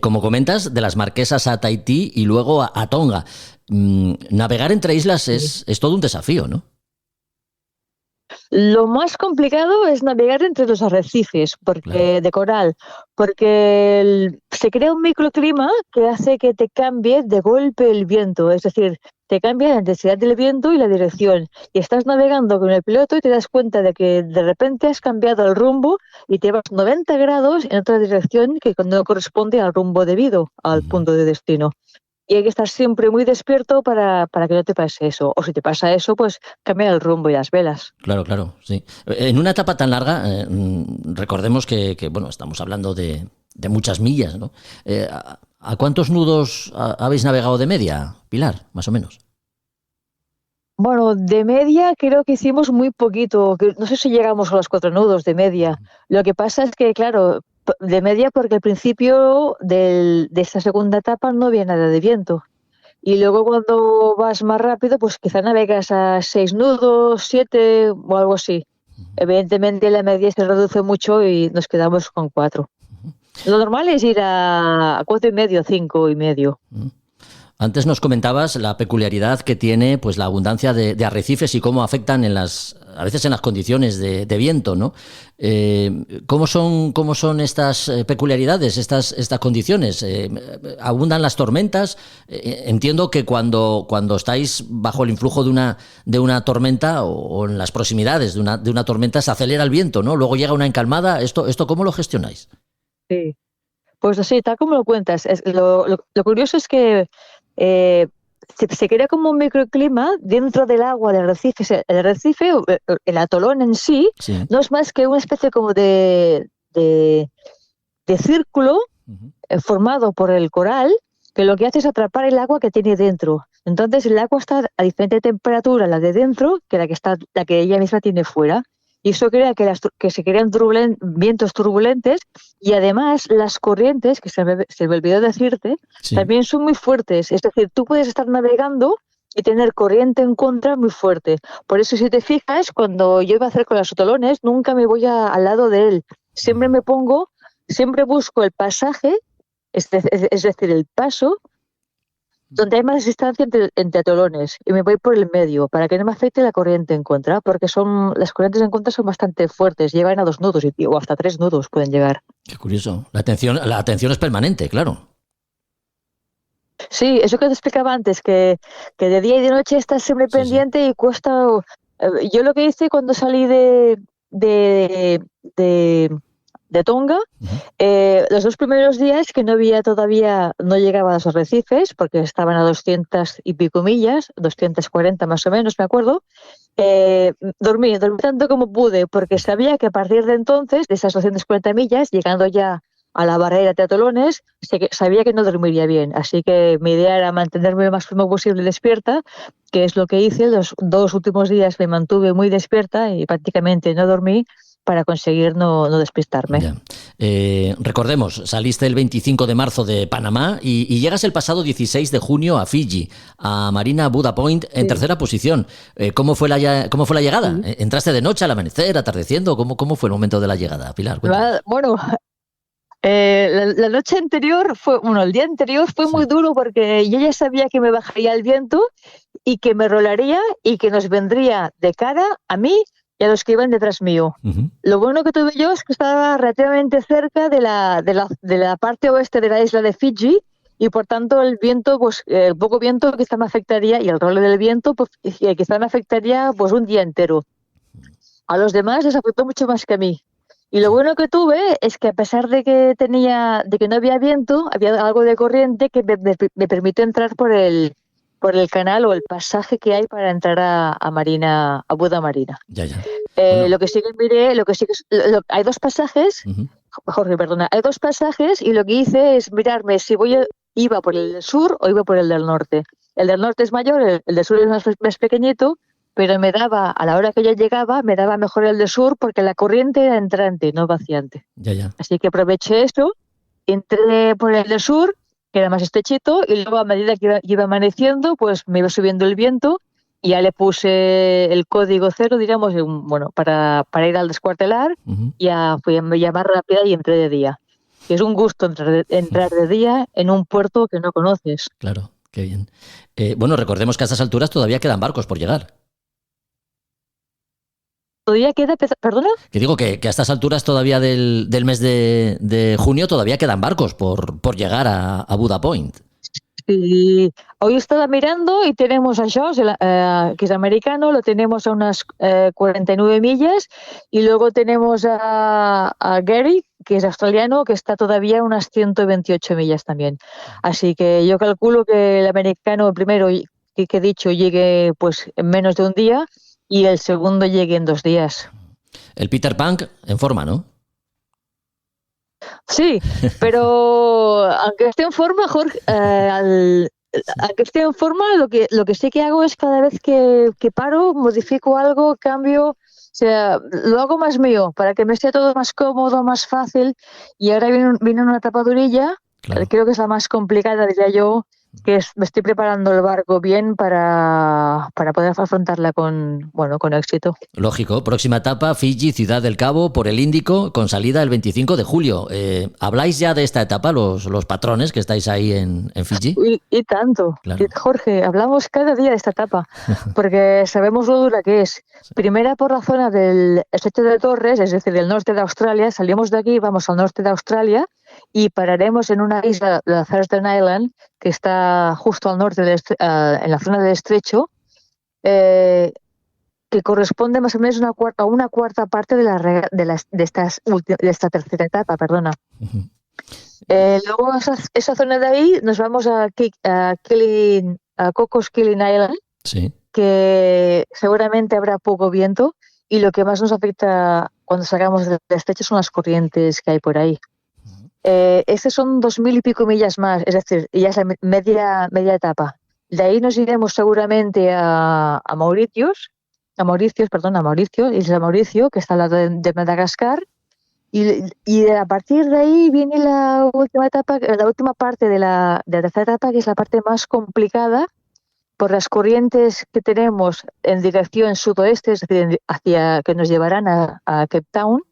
Como comentas, de las Marquesas a Tahití y luego a Tonga. Navegar entre islas es todo un desafío, ¿no? Lo más complicado es navegar entre los arrecifes Claro. de coral, porque se crea un microclima que hace que te cambie de golpe el viento, es decir, te cambia la intensidad del viento y la dirección. Y estás navegando con el piloto y te das cuenta de que de repente has cambiado el rumbo y te vas 90 grados en otra dirección que no corresponde al rumbo debido al punto de destino. Y hay que estar siempre muy despierto para que no te pase eso. O si te pasa eso, pues cambia el rumbo y las velas. Claro, claro, sí. En una etapa tan larga, recordemos que, bueno, estamos hablando de muchas millas, ¿no? ¿A cuántos nudos habéis navegado de media, Pilar, más o menos? Bueno, de media creo que hicimos muy poquito. No sé si llegamos a los 4 nudos de media. Lo que pasa es que, claro, de media porque al principio de esta segunda etapa no había nada de viento. Y luego cuando vas más rápido, pues quizá navegas a 6 nudos, 7 o algo así. Evidentemente la media se reduce mucho y nos quedamos con 4. Lo normal es ir a 4,5, 5,5. Antes nos comentabas la peculiaridad que tiene pues la abundancia de arrecifes y cómo afectan a veces en las condiciones de viento, ¿no? ¿Cómo son estas peculiaridades, estas condiciones? ¿Abundan las tormentas? Entiendo que cuando estáis bajo el influjo de una tormenta o en las proximidades de una tormenta se acelera el viento, ¿no? Luego llega una encalmada. ¿Esto cómo lo gestionáis? Sí, pues así, tal como lo cuentas. Lo curioso es que se crea como un microclima dentro del agua del arrecife. El arrecife, el atolón en sí, Sí. no es más que una especie como de círculo formado por el coral, que lo que hace es atrapar el agua que tiene dentro. Entonces el agua está a diferente temperatura, la de dentro, que la que ella misma tiene fuera. Y eso crea que se crean vientos turbulentes y además las corrientes, que se me olvidó decirte, Sí. también son muy fuertes. Es decir, tú puedes estar navegando y tener corriente en contra muy fuerte. Por eso, si te fijas, cuando yo iba a hacer con los sotolones, nunca me voy al lado de él. Siempre busco el pasaje, es decir, el paso, donde hay más distancia entre atolones y me voy por el medio para que no me afecte la corriente en contra, porque las corrientes en contra son bastante fuertes, llegan a 2 nudos o hasta 3 nudos pueden llegar. Qué curioso. La atención es permanente, claro. Sí, eso que te explicaba antes, que de día y de noche estás siempre Sí, sí. pendiente y cuesta. Yo lo que hice cuando salí de Tonga, los 2 primeros días que no llegaba a los arrecifes, porque estaban a 200 y pico millas, 240 más o menos, me acuerdo. Dormí tanto como pude, porque sabía que a partir de entonces, de esas 240 millas, llegando ya a la barrera de atolones, sabía que no dormiría bien. Así que mi idea era mantenerme lo más máximo posible despierta, que es lo que hice. Los 2 últimos días me mantuve muy despierta y prácticamente no dormí para conseguir no despistarme. Ya. Recordemos, saliste el 25 de marzo de Panamá y llegas el pasado 16 de junio a Fiji, a Marina Buddha Point, en tercera posición. ¿Cómo fue la llegada? ¿Entraste de noche, al amanecer, atardeciendo? ¿Cómo fue el momento de la llegada, Pilar? Cuéntame. Bueno, la noche anterior el día anterior fue muy duro porque yo ya sabía que me bajaría el viento y que me rolaría y que nos vendría de cara a mí y a los que iban detrás mío. Lo bueno que tuve yo es que estaba relativamente cerca de la parte oeste de la isla de Fiji y por tanto el viento, pues el poco viento quizá me afectaría y el role del viento pues, quizá me afectaría pues un día entero. A los demás les afectó mucho más que a mí. Y lo bueno que tuve es que a pesar de que no había viento, había algo de corriente que me permitió entrar por el canal o el pasaje que hay para entrar a Marina, a Buda Marina. Ya. Bueno. Lo que sí que miré, hay dos pasajes, Ujú. Jorge, perdona, hay dos pasajes y lo que hice es mirarme si iba por el del sur o iba por el del norte. El del norte es mayor, el del sur es más pequeñito, pero a la hora que yo llegaba, me daba mejor el del sur porque la corriente era entrante, no vaciante. Ya. Así que aproveché eso, entré por el del sur, que era más estrechito, y luego a medida que iba amaneciendo, pues me iba subiendo el viento y ya le puse el código 0, digamos, para ir al descuartelar. Ujú. Ya fui ya más rápida y entré de día. Que es un gusto entrar de día en un puerto que no conoces. Claro, qué bien. Bueno, recordemos que a estas alturas todavía quedan barcos por llegar. ¿Todavía queda, perdona? Que digo que a estas alturas todavía del mes de junio todavía quedan barcos por llegar a Buda Point. Sí, hoy estaba mirando y tenemos a Josh, que es americano, lo tenemos a unas 49 millas, y luego tenemos a Gary, que es australiano, que está todavía a unas 128 millas también. Así que yo calculo que el americano primero, que he dicho, llegue pues en menos de un día y el segundo llegue en 2 días. El Peter Pan en forma, ¿no? Sí, pero aunque esté en forma, Jorge, aunque esté en forma, lo que sí que hago es cada vez que paro, modifico algo, cambio, o sea, lo hago más mío, para que me sea todo más cómodo, más fácil. Y ahora viene una tapadurilla, Claro. creo que es la más complicada, diría yo, que me estoy preparando el barco bien para poder afrontarla con éxito. Lógico. Próxima etapa, Fiji, Ciudad del Cabo, por el Índico, con salida el 25 de julio. ¿Habláis ya de esta etapa, los patrones que estáis ahí en Fiji? Y tanto. Claro. Jorge, hablamos cada día de esta etapa, porque sabemos lo dura que es. Primera por la zona del estrecho de Torres, es decir, del norte de Australia. Salimos de aquí, vamos al norte de Australia y pararemos en una isla, la Thurston Island, que está justo al norte, en la zona del estrecho, que corresponde más o menos a una cuarta parte de esta tercera etapa, perdona. Ujú. Luego esa zona de ahí nos vamos a Cocos Keeling Island, Sí. que seguramente habrá poco viento y lo que más nos afecta cuando salgamos del estrecho son las corrientes que hay por ahí. Estas son 2.000 y pico millas más, es decir, ya es la media etapa. De ahí nos iremos seguramente a Mauricio, Isla Mauricio, que está al lado de Madagascar. Y a partir de ahí viene la última etapa, la última parte de la tercera etapa, que es la parte más complicada por las corrientes que tenemos en dirección sudoeste, es decir, que nos llevarán a Cape Town.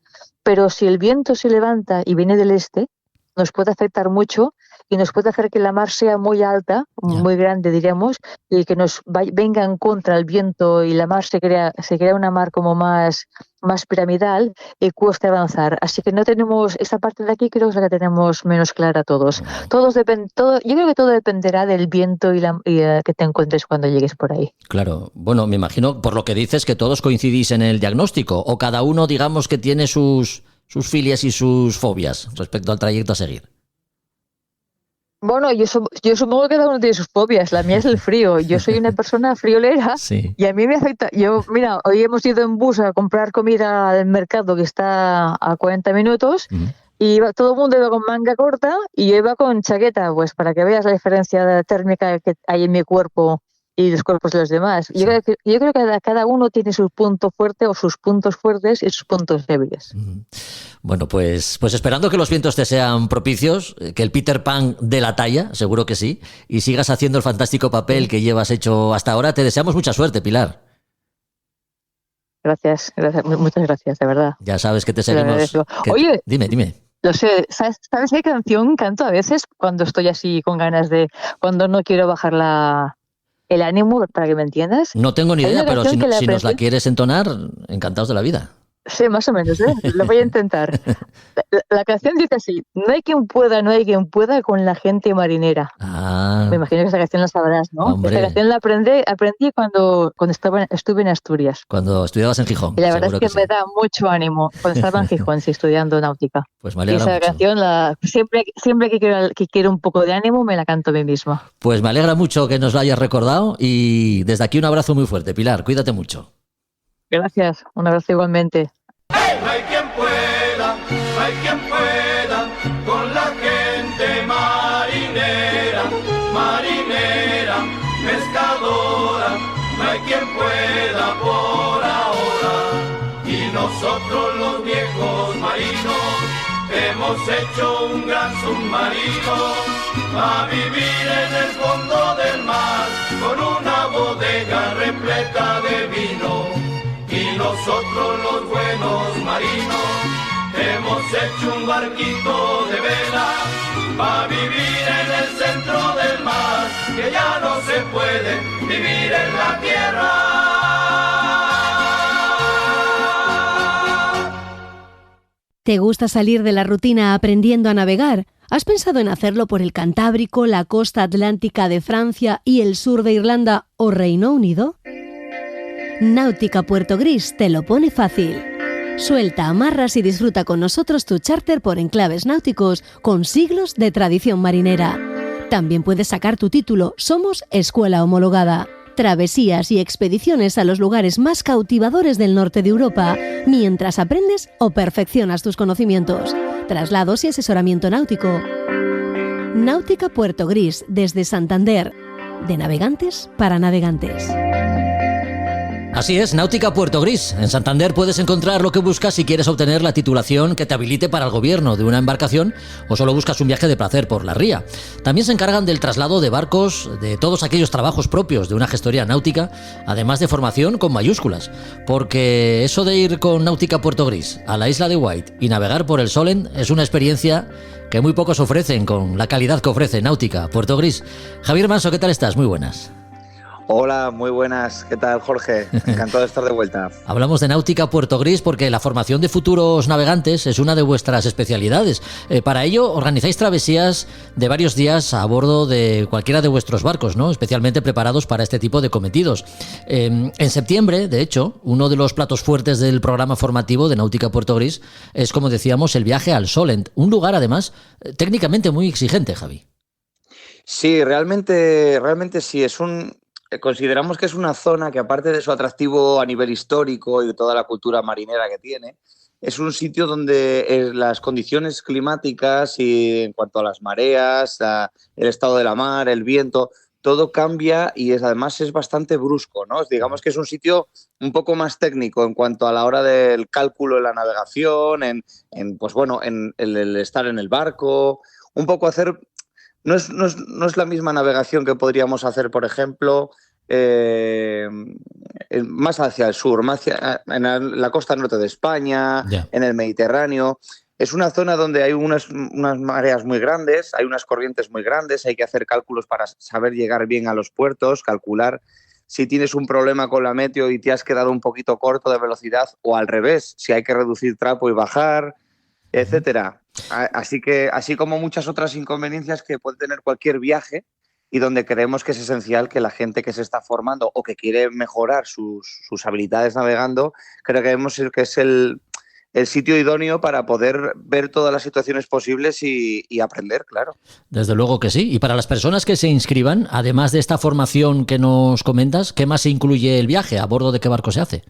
Pero si el viento se levanta y viene del este, nos puede afectar mucho y nos puede hacer que la mar sea muy alta, muy grande, diríamos, y que nos venga en contra el viento y la mar se crea una mar como más piramidal y cuesta avanzar. Así que no tenemos esta parte de aquí, creo que es la que tenemos menos clara todos. Yo creo que todo dependerá del viento y que te encuentres cuando llegues por ahí. Claro. Bueno, me imagino, por lo que dices, que todos coincidís en el diagnóstico, o cada uno, digamos, que tiene sus filias y sus fobias respecto al trayecto a seguir. Bueno, yo supongo que cada uno tiene sus fobias. La mía es el frío. Yo soy una persona friolera Sí. y a mí me afecta. Mira, hoy hemos ido en bus a comprar comida al mercado que está a 40 minutos y todo el mundo iba con manga corta y yo iba con chaqueta, pues para que veas la diferencia térmica que hay en mi cuerpo y los cuerpos de los demás. Sí. Yo creo que cada uno tiene su punto fuerte o sus puntos fuertes y sus puntos débiles. Bueno, pues esperando que los vientos te sean propicios, que el Peter Pan dé la talla, seguro que sí, y sigas haciendo el fantástico papel que llevas hecho hasta ahora. Te deseamos mucha suerte, Pilar. Gracias, muchas gracias, de verdad. Ya sabes que te Te lo seguimos. agradezco. Oye, Dime. lo sé, ¿sabes qué canción canto a veces cuando estoy así con ganas cuando no quiero bajar el ánimo, para que me entiendas? No tengo ni Hay idea, una pero canción que si nos la aprendí. quieres entonar, encantados de la vida. Sí, más o menos, ¿eh? Lo voy a intentar. La canción dice así: no hay quien pueda con la gente marinera. Ah, Me imagino que esa canción la sabrás, ¿no? hombre. Esa canción la aprendí cuando estuve en Asturias. Cuando estudiabas en Gijón. Y la verdad seguro es que me sí. da mucho ánimo cuando estaba en Gijón, sí, estudiando náutica. Pues me Y alegra esa mucho. canción, siempre que quiero un poco de ánimo, me la canto a mí misma. Pues me alegra mucho que nos lo hayas recordado y desde aquí un abrazo muy fuerte. Pilar, cuídate mucho. Gracias, un abrazo igualmente. No hay quien pueda con la gente marinera, marinera, pescadora, no hay quien pueda por ahora. Y nosotros los viejos marinos hemos hecho un gran submarino a vivir en el fondo del mar con una bodega repleta de vino. Y nosotros los buenos marinos hemos hecho un barquito de vela para vivir en el centro del mar, que ya no se puede vivir en la tierra. ¿Te gusta salir de la rutina aprendiendo a navegar? ¿Has pensado en hacerlo por el Cantábrico, la costa atlántica de Francia y el sur de Irlanda o Reino Unido? Náutica Puerto Gris te lo pone fácil. Suelta, amarras y disfruta con nosotros tu charter por enclaves náuticos con siglos de tradición marinera. También puedes sacar tu título Somos Escuela Homologada. Travesías y expediciones a los lugares más cautivadores del norte de Europa, mientras aprendes o perfeccionas tus conocimientos. Traslados y asesoramiento náutico. Náutica Puerto Gris desde Santander. De navegantes para navegantes. Así es, Náutica Puerto Gris. En Santander puedes encontrar lo que buscas si quieres obtener la titulación que te habilite para el gobierno de una embarcación o solo buscas un viaje de placer por la ría. También se encargan del traslado de barcos, de todos aquellos trabajos propios de una gestoría náutica, además de formación con mayúsculas. Porque eso de ir con Náutica Puerto Gris a la isla de White y navegar por el Solent es una experiencia que muy pocos ofrecen con la calidad que ofrece Náutica Puerto Gris. Javier Manso, ¿qué tal estás? Muy buenas. Hola, muy buenas. ¿Qué tal, Jorge? Encantado de estar de vuelta. Hablamos de Náutica Puerto Gris porque la formación de futuros navegantes es una de vuestras especialidades. Para ello, organizáis travesías de varios días a bordo de cualquiera de vuestros barcos, ¿no? Especialmente preparados para este tipo de cometidos. En septiembre, de hecho, uno de los platos fuertes del programa formativo de Náutica Puerto Gris es, como decíamos, el viaje al Solent. Un lugar, además, técnicamente muy exigente, Javi. Sí, realmente sí. Consideramos que es una zona que, aparte de su atractivo a nivel histórico y de toda la cultura marinera que tiene, es un sitio donde las condiciones climáticas y en cuanto a las mareas, el estado de la mar, el viento, todo cambia y además es bastante brusco, ¿no? Digamos que es un sitio un poco más técnico en cuanto a la hora del cálculo de la navegación, en el estar en el barco, un poco hacer... No es la misma navegación que podríamos hacer, por ejemplo, más hacia el sur, en la costa norte de España, en el Mediterráneo. Es una zona donde hay unas mareas muy grandes, hay unas corrientes muy grandes, hay que hacer cálculos para saber llegar bien a los puertos, calcular si tienes un problema con la meteo y te has quedado un poquito corto de velocidad, o al revés, si hay que reducir trapo y bajar, etcétera. Así que, así como muchas otras inconveniencias que puede tener cualquier viaje, y donde creemos que es esencial que la gente que se está formando o que quiere mejorar sus habilidades navegando, creemos que es el sitio idóneo para poder ver todas las situaciones posibles y aprender, claro. Desde luego que sí. Y para las personas que se inscriban, además de esta formación que nos comentas, ¿qué más incluye el viaje? ¿A bordo de qué barco se hace?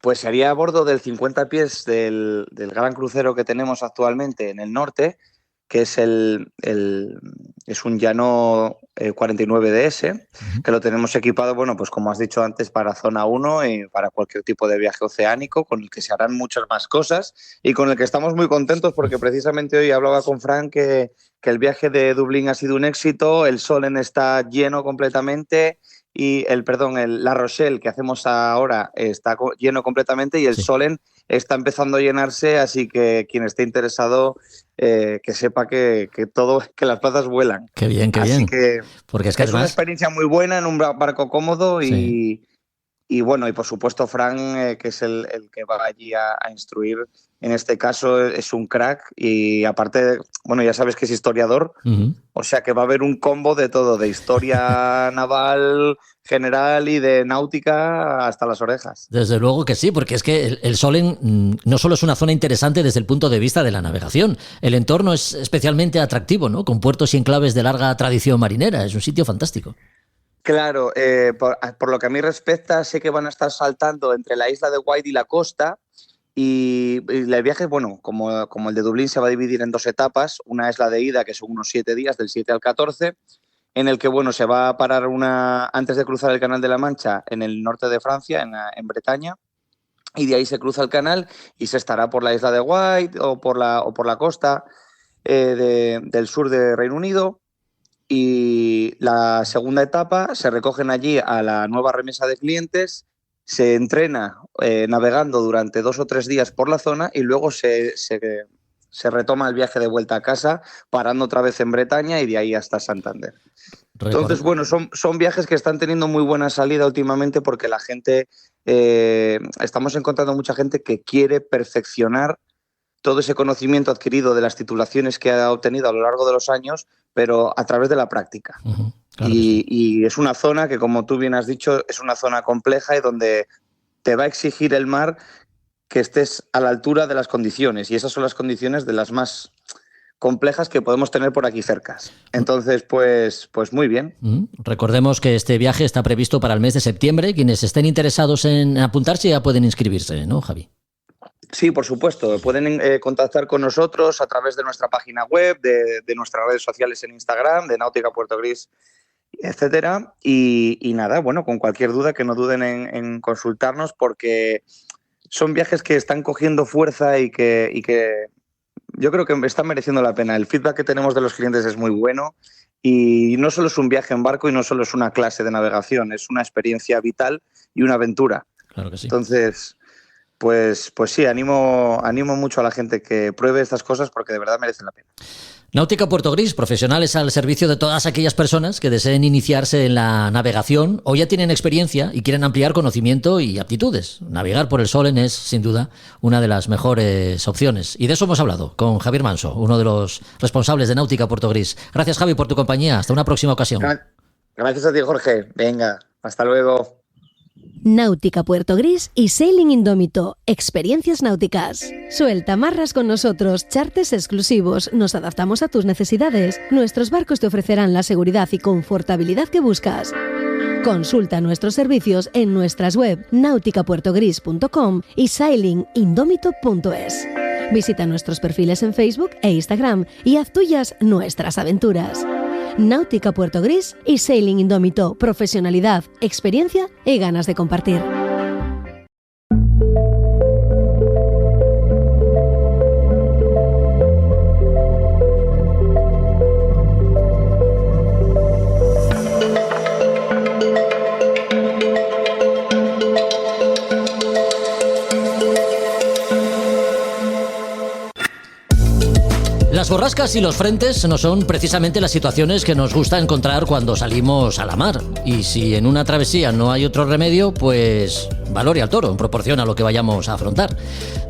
Pues sería a bordo del 50 pies del gran crucero que tenemos actualmente en el norte, que es es un Llano 49DS, que lo tenemos equipado, bueno, pues como has dicho antes, para zona 1 y para cualquier tipo de viaje oceánico, con el que se harán muchas más cosas y con el que estamos muy contentos porque precisamente hoy hablaba con Frank que el viaje de Dublín ha sido un éxito, el Solent está lleno completamente y La Rochelle, que hacemos ahora, está lleno completamente y el Solent está empezando a llenarse, así que quien esté interesado que sepa que las plazas vuelan. Qué bien, qué así bien. Que porque es que es una experiencia muy buena en un barco cómodo y bueno, y por supuesto Fran, que es el que va allí a instruir, en este caso es un crack y aparte, bueno, ya sabes que es historiador, o sea que va a haber un combo de todo, de historia naval general y de náutica hasta las orejas. Desde luego que sí, porque es que el Solen no solo es una zona interesante desde el punto de vista de la navegación, el entorno es especialmente atractivo, ¿no? Con puertos y enclaves de larga tradición marinera, es un sitio fantástico. Claro, por lo que a mí respecta, sé que van a estar saltando entre la isla de White y la costa. Y el viaje, bueno, como el de Dublín, se va a dividir en 2 etapas. Una es la de ida, que son unos 7 días, del 7 al 14, en el que, bueno, se va a parar antes de cruzar el Canal de la Mancha en el norte de Francia, en Bretaña, y de ahí se cruza el canal y se estará por la isla de White o por la costa del sur de Reino Unido. Y la segunda etapa se recogen allí a la nueva remesa de clientes, se entrena navegando durante 2 o 3 días por la zona y luego se retoma el viaje de vuelta a casa, parando otra vez en Bretaña y de ahí hasta Santander. Entonces, bueno, son viajes que están teniendo muy buena salida últimamente porque la gente, estamos encontrando mucha gente que quiere perfeccionar todo ese conocimiento adquirido de las titulaciones que ha obtenido a lo largo de los años, pero a través de la práctica. Claro, y es una zona que, como tú bien has dicho, es una zona compleja y donde te va a exigir el mar que estés a la altura de las condiciones. Y esas son las condiciones de las más complejas que podemos tener por aquí cerca. Entonces, pues muy bien. Recordemos que este viaje está previsto para el mes de septiembre. Quienes estén interesados en apuntarse ya pueden inscribirse, ¿no, Javi? Sí, por supuesto. Pueden contactar con nosotros a través de nuestra página web, de nuestras redes sociales en Instagram, de Náutica Puerto Gris, etcétera. Y nada, bueno, con cualquier duda que no duden en consultarnos, porque son viajes que están cogiendo fuerza y que yo creo que están mereciendo la pena. El feedback que tenemos de los clientes es muy bueno y no solo es un viaje en barco y no solo es una clase de navegación, es una experiencia vital y una aventura. Claro que sí. Entonces, pues sí, animo mucho a la gente que pruebe estas cosas porque de verdad merecen la pena. Náutica Puerto Gris, profesionales al servicio de todas aquellas personas que deseen iniciarse en la navegación o ya tienen experiencia y quieren ampliar conocimiento y aptitudes. Navegar por el Solen es, sin duda, una de las mejores opciones. Y de eso hemos hablado con Javier Manso, uno de los responsables de Náutica Puerto Gris. Gracias, Javi, por tu compañía. Hasta una próxima ocasión. Gracias a ti, Jorge. Venga, hasta luego. Náutica Puerto Gris y Sailing Indómito, experiencias náuticas. Suelta amarras con nosotros, charters exclusivos, nos adaptamos a tus necesidades. Nuestros barcos te ofrecerán la seguridad y confortabilidad que buscas. Consulta nuestros servicios en nuestras web nauticapuertogris.com y sailingindómito.es. Visita nuestros perfiles en Facebook e Instagram y haz tuyas nuestras aventuras. Náutica Puerto Gris y Sailing Indómito, profesionalidad, experiencia y ganas de compartir. Las borrascas y los frentes no son precisamente las situaciones que nos gusta encontrar cuando salimos a la mar. Y si en una travesía no hay otro remedio, pues valore al toro en proporción a lo que vayamos a afrontar.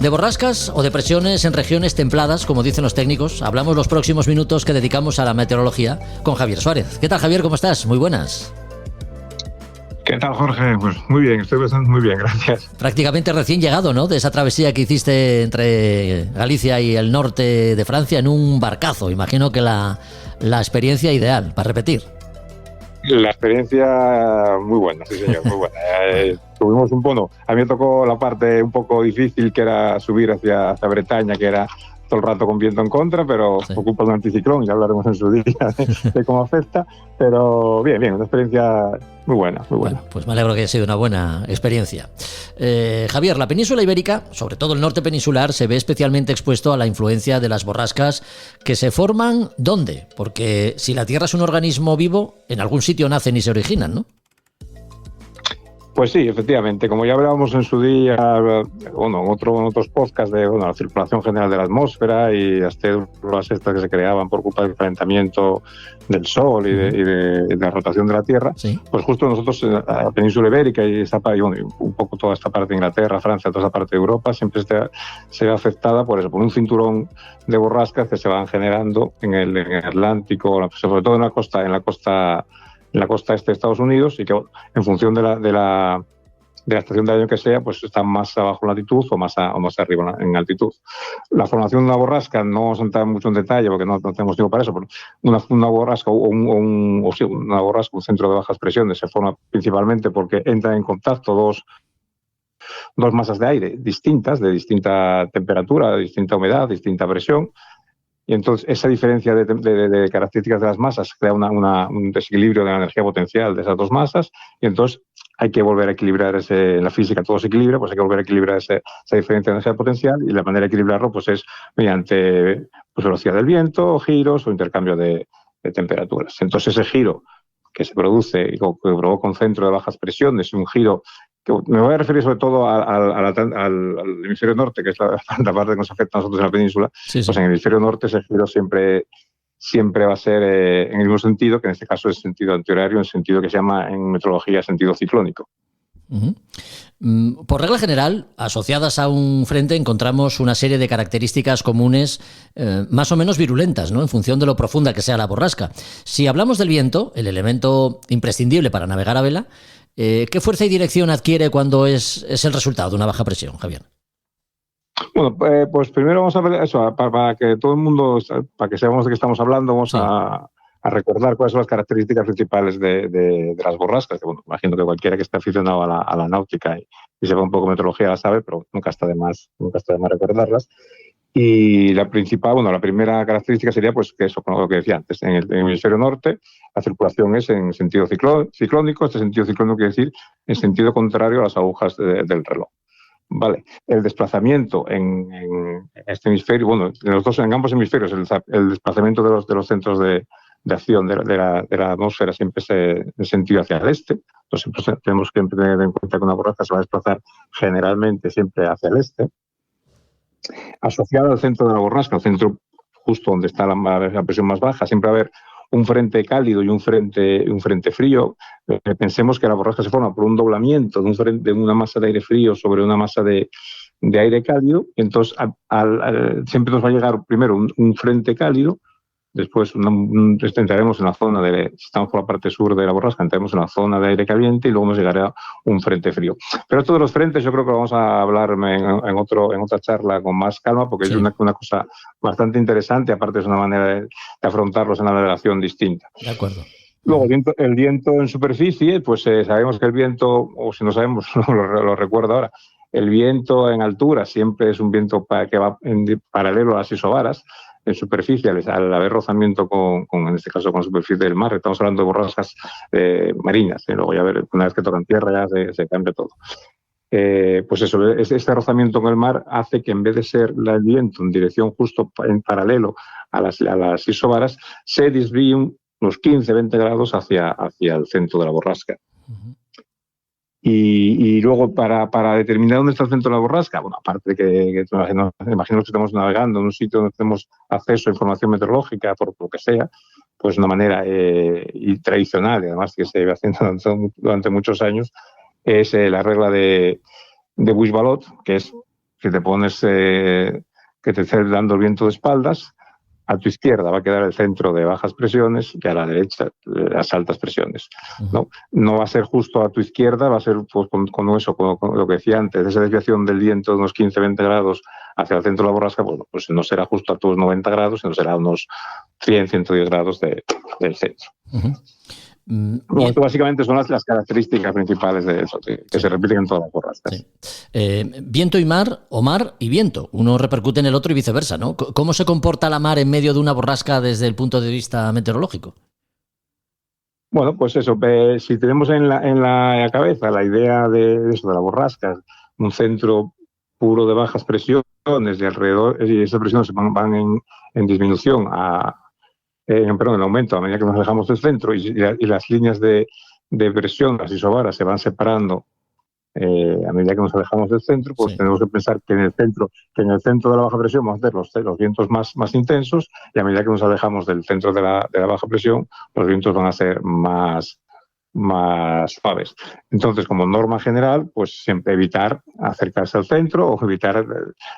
De borrascas o depresiones en regiones templadas, como dicen los técnicos, hablamos los próximos minutos que dedicamos a la meteorología con Javier Suárez. ¿Qué tal, Javier? ¿Cómo estás? Muy buenas. ¿Qué tal, Jorge? Pues muy bien, estoy pensando muy bien, gracias. Prácticamente recién llegado, ¿no? De esa travesía que hiciste entre Galicia y el norte de Francia en un barcazo. Imagino que la experiencia ideal para repetir. La experiencia muy buena, sí señor, muy buena. Tuvimos a mí me tocó la parte un poco difícil, que era subir hacia Bretaña, que era todo el rato con viento en contra, pero sí, por culpa de un anticiclón, ya hablaremos en su día de cómo afecta, pero bien, una experiencia muy buena. Bueno, pues me alegro que haya sido una buena experiencia. Javier, la península ibérica, sobre todo el norte peninsular, se ve especialmente expuesto a la influencia de las borrascas que se forman, ¿dónde? Porque si la Tierra es un organismo vivo, en algún sitio nacen y se originan, ¿no? Pues sí, efectivamente, como ya hablábamos en su día, bueno, en otros podcasts de la circulación general de la atmósfera y las células estas que se creaban por culpa del calentamiento del Sol y de la rotación de la Tierra, Sí. pues justo nosotros, la península ibérica y un poco toda esta parte de Inglaterra, Francia, toda esta parte de Europa, siempre se ve afectada por un cinturón de borrascas que se van generando en el Atlántico, sobre todo en la costa este de Estados Unidos, y que en función de la estación de año que sea, pues está más abajo en latitud o más arriba en altitud. La formación de una borrasca, no vamos a entrar mucho en detalle porque no tenemos tiempo para eso, pero una borrasca una borrasca, un centro de bajas presiones, se forma principalmente porque entran en contacto dos masas de aire distintas, de distinta temperatura, de distinta humedad, distinta presión. Y entonces esa diferencia de características de las masas crea un desequilibrio de la energía potencial de esas dos masas, y entonces hay que volver a equilibrar en la física todo se equilibra, pues hay que volver a equilibrar esa diferencia de energía potencial, y la manera de equilibrarlo pues es mediante velocidad del viento, giros o intercambio de temperaturas. Entonces ese giro que se produce y que provoca un centro de bajas presiones, un giro que me voy a referir sobre todo al hemisferio norte, que es la parte que nos afecta a nosotros en la península. Sí, sí. Pues en el hemisferio norte ese giro siempre va a ser en el mismo sentido, que en este caso es sentido antihorario, en sentido que se llama en meteorología sentido ciclónico. Por regla general, asociadas a un frente encontramos una serie de características comunes más o menos virulentas, ¿no?, en función de lo profunda que sea la borrasca. Si hablamos del viento, el elemento imprescindible para navegar a vela, ¿qué fuerza y dirección adquiere cuando es el resultado de una baja presión, Javier? Bueno, pues primero vamos a ver eso, para que todo el mundo, para que sepamos de qué estamos hablando, vamos a recordar cuáles son las características principales de las borrascas, que bueno, imagino que cualquiera que esté aficionado a la náutica y sepa un poco de meteorología la sabe, pero nunca está de más recordarlas. Y la primera característica sería pues que eso, como lo que decía antes, en el hemisferio norte la circulación es en sentido ciclónico. Este sentido ciclónico quiere decir en sentido contrario a las agujas del reloj. Vale. El desplazamiento en este hemisferio, bueno, en ambos hemisferios, el desplazamiento de los centros de acción de la atmósfera siempre es en sentido hacia el este. Entonces tenemos que tener en cuenta que una borrasca se va a desplazar generalmente siempre hacia el este. Asociado al centro de la borrasca, al centro justo donde está la presión más baja, siempre va a haber un frente cálido y un frente frío. Pensemos que la borrasca se forma por un doblamiento de una masa de aire frío sobre una masa de aire cálido. Entonces, siempre nos va a llegar primero un frente cálido, después entraremos en la zona si estamos por la parte sur de la borrasca, entraremos en la zona de aire caliente y luego nos llegará un frente frío. Pero esto de los frentes yo creo que lo vamos a hablar en otra charla con más calma, porque es una cosa bastante interesante, aparte es una manera de afrontarlos en la navegación distinta. De acuerdo. Luego, el viento en superficie, pues sabemos que el viento, o si no sabemos, lo recuerdo ahora, el viento en altura siempre es un viento que va en paralelo a las isobaras. En superficie, al haber rozamiento en este caso con la superficie del mar, estamos hablando de borrascas marinas, luego ya una vez que tocan tierra ya se cambia todo. Pues eso, este rozamiento con el mar hace que en vez de ser el viento en dirección justo en paralelo a las isobaras, se desvíe unos 15-20 grados hacia el centro de la borrasca. Y luego, para determinar dónde está el centro de la borrasca, bueno, aparte de que imagino que estamos navegando en un sitio donde tenemos acceso a información meteorológica, por lo que sea, pues una manera tradicional, y además que se lleva haciendo durante muchos años, es la regla de Bush-Ballot, que es que te pones, que te esté dando el viento de espaldas. A tu izquierda va a quedar el centro de bajas presiones y a la derecha las altas presiones. No va a ser justo a tu izquierda, va a ser pues, con lo que decía antes, esa desviación del viento de unos 15-20 grados hacia el centro de la borrasca, pues no será justo a tus 90 grados, sino será a unos 100-110 grados del centro. Bueno, esto básicamente son las características principales de eso, que se repiten en todas las borrascas. Sí. Viento y mar, o mar y viento. Uno repercute en el otro y viceversa, ¿no? ¿Cómo se comporta la mar en medio de una borrasca desde el punto de vista meteorológico? Bueno, pues eso, si tenemos en la cabeza la idea de la borrasca, un centro puro de bajas presiones de alrededor, y esas presiones van en disminución en aumento a medida que nos alejamos del centro y las líneas de presión, las isobaras, se van separando a medida que nos alejamos del centro, pues tenemos que pensar que en el centro de la baja presión vamos a tener los vientos más intensos, y a medida que nos alejamos del centro de la baja presión, los vientos van a ser más suaves. Entonces, como norma general, pues siempre evitar acercarse al centro, o evitar,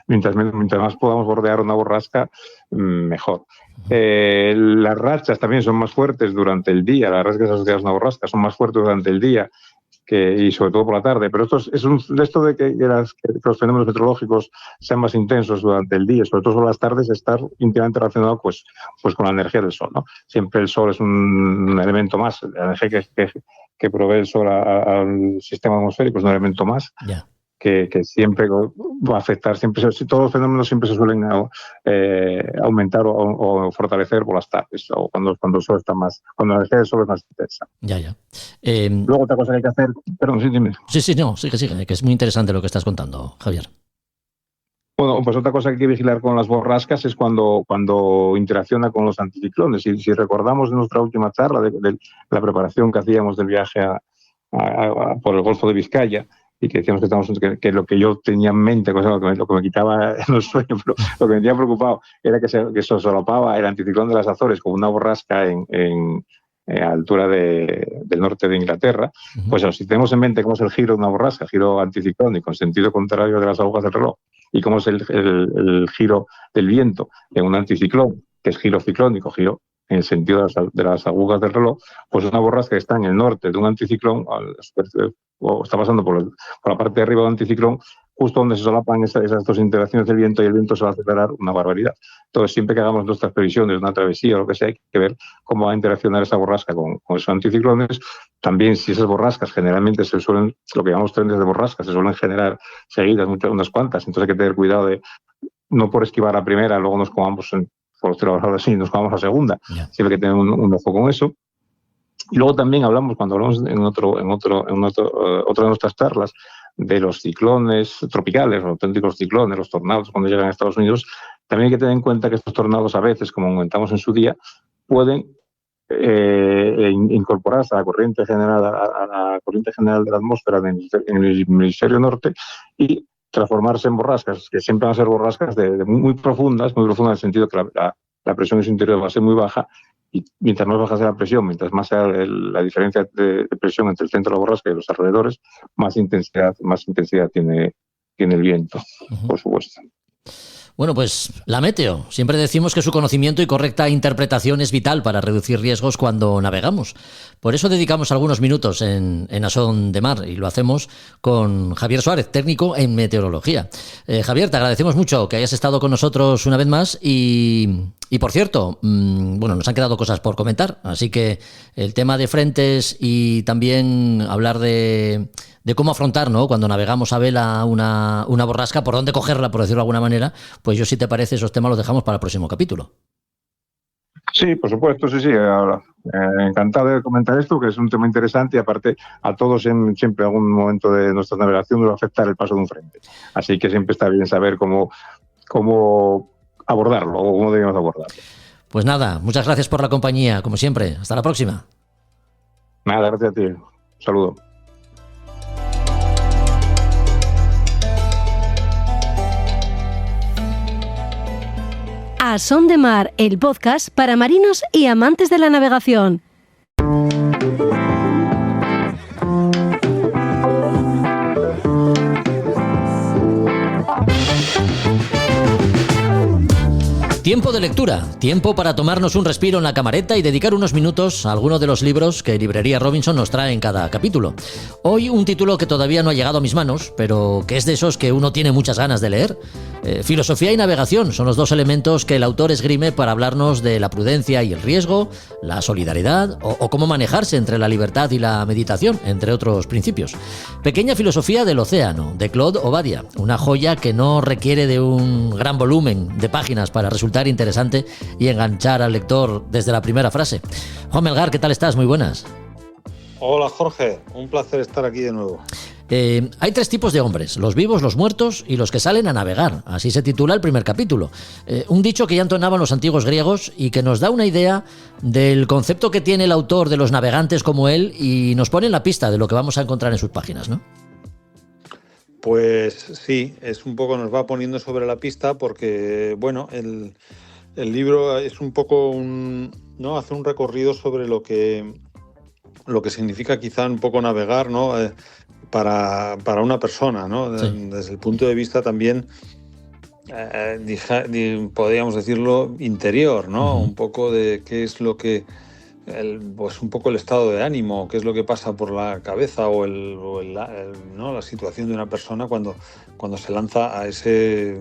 mientras más podamos bordear una borrasca, mejor. Las rachas también son más fuertes durante el día, las rachas asociadas a una borrasca son más fuertes durante el día y sobre todo por la tarde, pero esto de que los fenómenos meteorológicos sean más intensos durante el día, sobre todo por las tardes, está íntimamente relacionado pues con la energía del sol, ¿no? Siempre el sol es un elemento más, la energía que provee el sol al sistema atmosférico es un elemento más. Yeah. Que siempre va a afectar, todos los fenómenos siempre se suelen aumentar o fortalecer por las tardes, o cuando el sol está cuando la energía del sol es más intensa. Ya. Luego otra cosa que hay que hacer, perdón, sí, dime. Sigue, que es muy interesante lo que estás contando, Javier. Bueno, pues otra cosa que hay que vigilar con las borrascas es cuando interacciona con los anticiclones. Si recordamos nuestra última charla de la preparación que hacíamos del viaje por el Golfo de Vizcaya, y que decíamos que lo que yo tenía en mente, lo que me quitaba en los sueños, pero lo que me tenía preocupado era que se solapaba el anticiclón de las Azores con una borrasca a altura del norte de Inglaterra. Pues si tenemos en mente cómo es el giro de una borrasca, giro anticiclónico en sentido contrario de las agujas del reloj, y cómo es el giro del viento en un anticiclón, que es giro ciclónico, giro en el sentido de las agujas del reloj, pues una borrasca que está en el norte de un anticiclón, o está pasando por la parte de arriba del anticiclón, justo donde se solapan esas dos interacciones del viento, y el viento se va a acelerar una barbaridad. Entonces, siempre que hagamos nuestras previsiones de una travesía o lo que sea, hay que ver cómo va a interaccionar esa borrasca con esos anticiclones. También, si esas borrascas generalmente lo que llamamos trenes de borrascas, se suelen generar seguidas, unas cuantas, entonces hay que tener cuidado de no por esquivar la primera, luego nos comamos por los trabajadores así, nos comamos la segunda. Yeah. Siempre hay que tener un ojo con eso. Y luego también cuando hablamos en otra de nuestras charlas, de los ciclones tropicales, los auténticos ciclones, los tornados cuando llegan a Estados Unidos, también hay que tener en cuenta que estos tornados a veces, como comentamos en su día, pueden incorporarse a la corriente general de la atmósfera en el hemisferio norte y transformarse en borrascas, que siempre van a ser borrascas muy profundas en el sentido que la presión en su interior va a ser muy baja, y mientras más baja sea la presión, mientras más sea la diferencia de presión entre el centro de la borrasca y los alrededores, más intensidad tiene el viento, por supuesto. Bueno, pues la meteo. Siempre decimos que su conocimiento y correcta interpretación es vital para reducir riesgos cuando navegamos. Por eso dedicamos algunos minutos en A Son de Mar, y lo hacemos con Javier Suárez, técnico en meteorología. Javier, te agradecemos mucho que hayas estado con nosotros una vez más y por cierto, nos han quedado cosas por comentar, así que el tema de frentes y también hablar de cómo afrontar, ¿no?, cuando navegamos a vela una borrasca, por dónde cogerla, por decirlo de alguna manera, pues yo, si te parece, esos temas los dejamos para el próximo capítulo. Sí, por supuesto, sí. Encantado de comentar esto, que es un tema interesante, y aparte a todos siempre en algún momento de nuestra navegación nos va a afectar el paso de un frente. Así que siempre está bien saber cómo abordarlo, o cómo debemos abordarlo. Pues nada, muchas gracias por la compañía, como siempre. Hasta la próxima. Nada, gracias a ti. Un saludo. A Son de Mar, el podcast para marinos y amantes de la navegación. Tiempo de lectura, tiempo para tomarnos un respiro en la camareta y dedicar unos minutos a alguno de los libros que Librería Robinson nos trae en cada capítulo. Hoy un título que todavía no ha llegado a mis manos, pero que es de esos que uno tiene muchas ganas de leer. Filosofía y navegación son los dos elementos que el autor esgrime para hablarnos de la prudencia y el riesgo, la solidaridad o cómo manejarse entre la libertad y la meditación, entre otros principios. Pequeña filosofía del océano, de Claude Obadia, una joya que no requiere de un gran volumen de páginas para resultar interesante y enganchar al lector desde la primera frase. Juan Melgar, ¿qué tal estás? Muy buenas. Hola Jorge, un placer estar aquí de nuevo. Hay tres tipos de hombres: los vivos, los muertos y los que salen a navegar. Así se titula el primer capítulo. Un dicho que ya entonaban los antiguos griegos y que nos da una idea del concepto que tiene el autor de los navegantes como él, y nos pone en la pista de lo que vamos a encontrar en sus páginas, ¿no? Pues sí, es un poco, nos va poniendo sobre la pista porque, bueno, el libro es un poco ¿no? Hace un recorrido sobre lo que significa quizá un poco navegar, ¿no? Para una persona, ¿no? Sí. Desde el punto de vista también, podríamos decirlo, interior, ¿no? Un poco de qué es lo que, pues un poco el estado de ánimo, qué es lo que pasa por la cabeza ¿no? La situación de una persona cuando se lanza a ese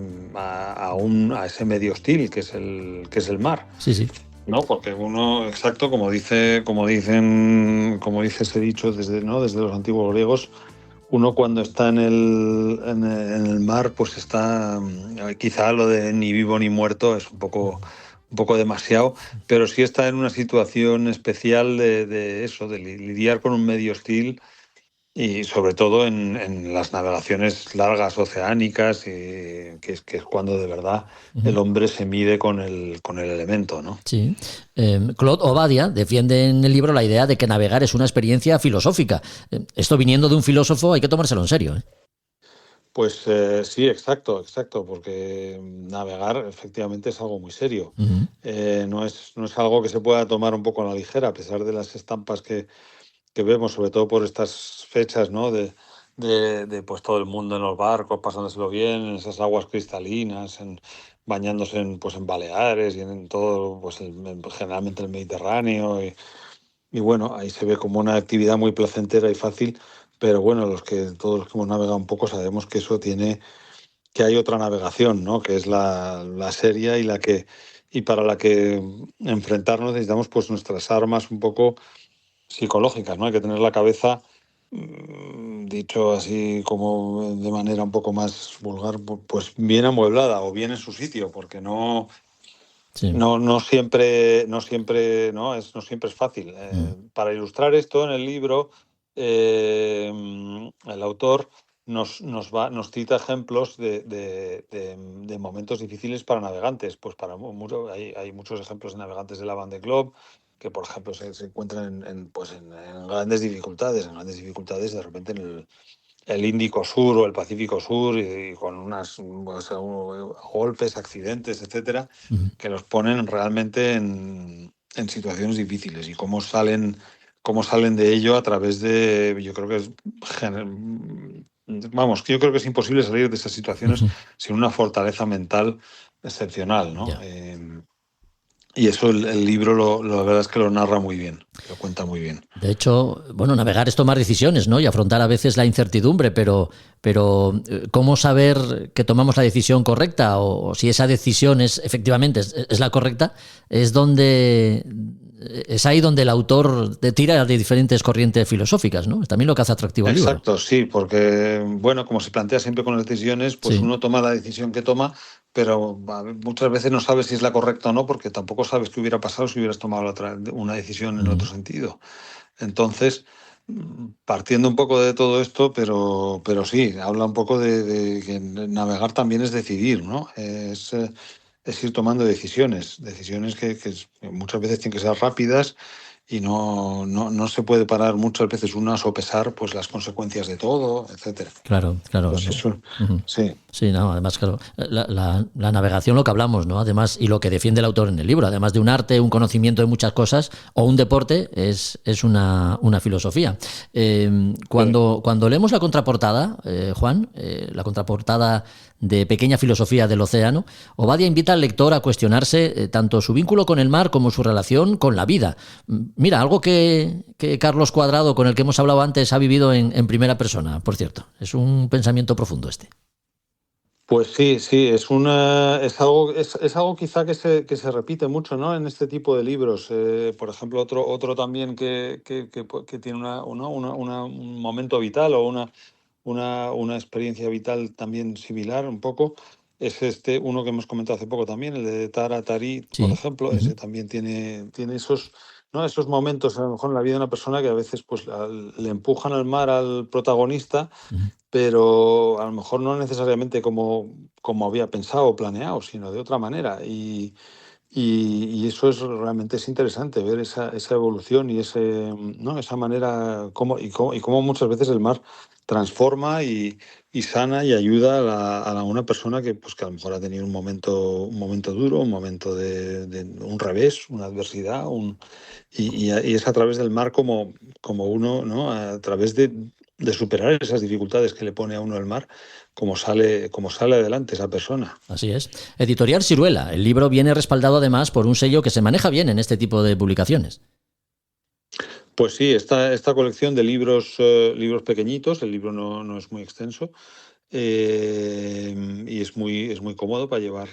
medio hostil que es el mar. Sí, sí. No, porque uno, exacto, como dice ese dicho desde los antiguos griegos, uno cuando está en el mar, pues está, quizá lo de ni vivo ni muerto es un poco demasiado, pero sí está en una situación especial de eso, de lidiar con un medio hostil y sobre todo en las navegaciones largas oceánicas, que es cuando de verdad el hombre se mide con el elemento, ¿no? Sí. Claude Obadia defiende en el libro la idea de que navegar es una experiencia filosófica. Esto viniendo de un filósofo hay que tomárselo en serio, ¿eh? Pues sí, exacto, porque navegar efectivamente es algo muy serio. No es algo que se pueda tomar un poco a la ligera, a pesar de las estampas que vemos, sobre todo por estas fechas, ¿no? De pues todo el mundo en los barcos, pasándoselo bien, en esas aguas cristalinas, bañándose en Baleares y en todo, pues generalmente el Mediterráneo. Y bueno, ahí se ve como una actividad muy placentera y fácil, pero bueno, todos los que hemos navegado un poco sabemos que eso que hay otra navegación, ¿no? Que es la seria y para la que enfrentarnos necesitamos pues nuestras armas un poco psicológicas, ¿no? Hay que tener la cabeza, dicho así como de manera un poco más vulgar, pues bien amueblada o bien en su sitio, porque no siempre es fácil. Para ilustrar esto en el libro, el autor nos cita ejemplos de momentos difíciles para navegantes. Pues hay muchos ejemplos de navegantes de la Vendée Globe que, por ejemplo, se encuentran en grandes dificultades, de repente en el Índico Sur o el Pacífico Sur y con unas golpes, accidentes, etcétera, que los ponen realmente en situaciones difíciles y cómo salen de ello a través de, yo creo que yo creo que es imposible salir de esas situaciones sin una fortaleza mental excepcional, ¿no? Y eso el libro la verdad es que lo narra muy bien, lo cuenta muy bien. De hecho, bueno, navegar es tomar decisiones, ¿no? Y afrontar a veces la incertidumbre, pero ¿cómo saber que tomamos la decisión correcta o si esa decisión efectivamente es la correcta? Es ahí donde el autor tira de diferentes corrientes filosóficas, ¿no? Es también lo que hace atractivo al libro. Exacto, sí, porque, bueno, como se plantea siempre con las decisiones, pues uno toma la decisión que toma, pero muchas veces no sabes si es la correcta o no, porque tampoco sabes qué hubiera pasado si hubieras tomado una decisión en otro sentido. Entonces, partiendo un poco de todo esto, pero sí, habla un poco de que navegar también es decidir, ¿no? Es ir tomando decisiones que muchas veces tienen que ser rápidas y no se puede parar muchas veces uno a sopesar pues las consecuencias de todo, etcétera. Claro. Pues eso, sí. Sí, no, además, claro, la navegación, lo que hablamos, ¿no? Además, y lo que defiende el autor en el libro, además de un arte, un conocimiento de muchas cosas, o un deporte, es una filosofía. Cuando leemos la contraportada, Juan, la contraportada de Pequeña filosofía del océano, Obadia invita al lector a cuestionarse tanto su vínculo con el mar como su relación con la vida. Mira, algo que Carlos Cuadrado, con el que hemos hablado antes, ha vivido en primera persona, por cierto. Es un pensamiento profundo este. Pues sí, es algo quizá que se repite mucho, ¿no? En este tipo de libros. Por ejemplo, otro también que tiene un momento vital o una experiencia vital también similar un poco, es uno que hemos comentado hace poco también, el de Tara Tari, por ejemplo. Ese también tiene esos, ¿no? Esos momentos a lo mejor en la vida de una persona que a veces pues le empujan al mar al protagonista, pero a lo mejor no necesariamente como había pensado o planeado, sino de otra manera. Y eso realmente es interesante, ver esa evolución y ¿no? esa manera, cómo muchas veces el mar transforma y sana y ayuda a una persona que a lo mejor ha tenido un momento duro, un momento de un revés, una adversidad, y es a través del mar como uno, ¿no? A través de superar esas dificultades que le pone a uno el mar, como sale adelante esa persona. Así es. Editorial Siruela. El libro viene respaldado además por un sello que se maneja bien en este tipo de publicaciones. Pues sí, esta colección de libros pequeñitos, el libro no es muy extenso, y es muy cómodo para llevar,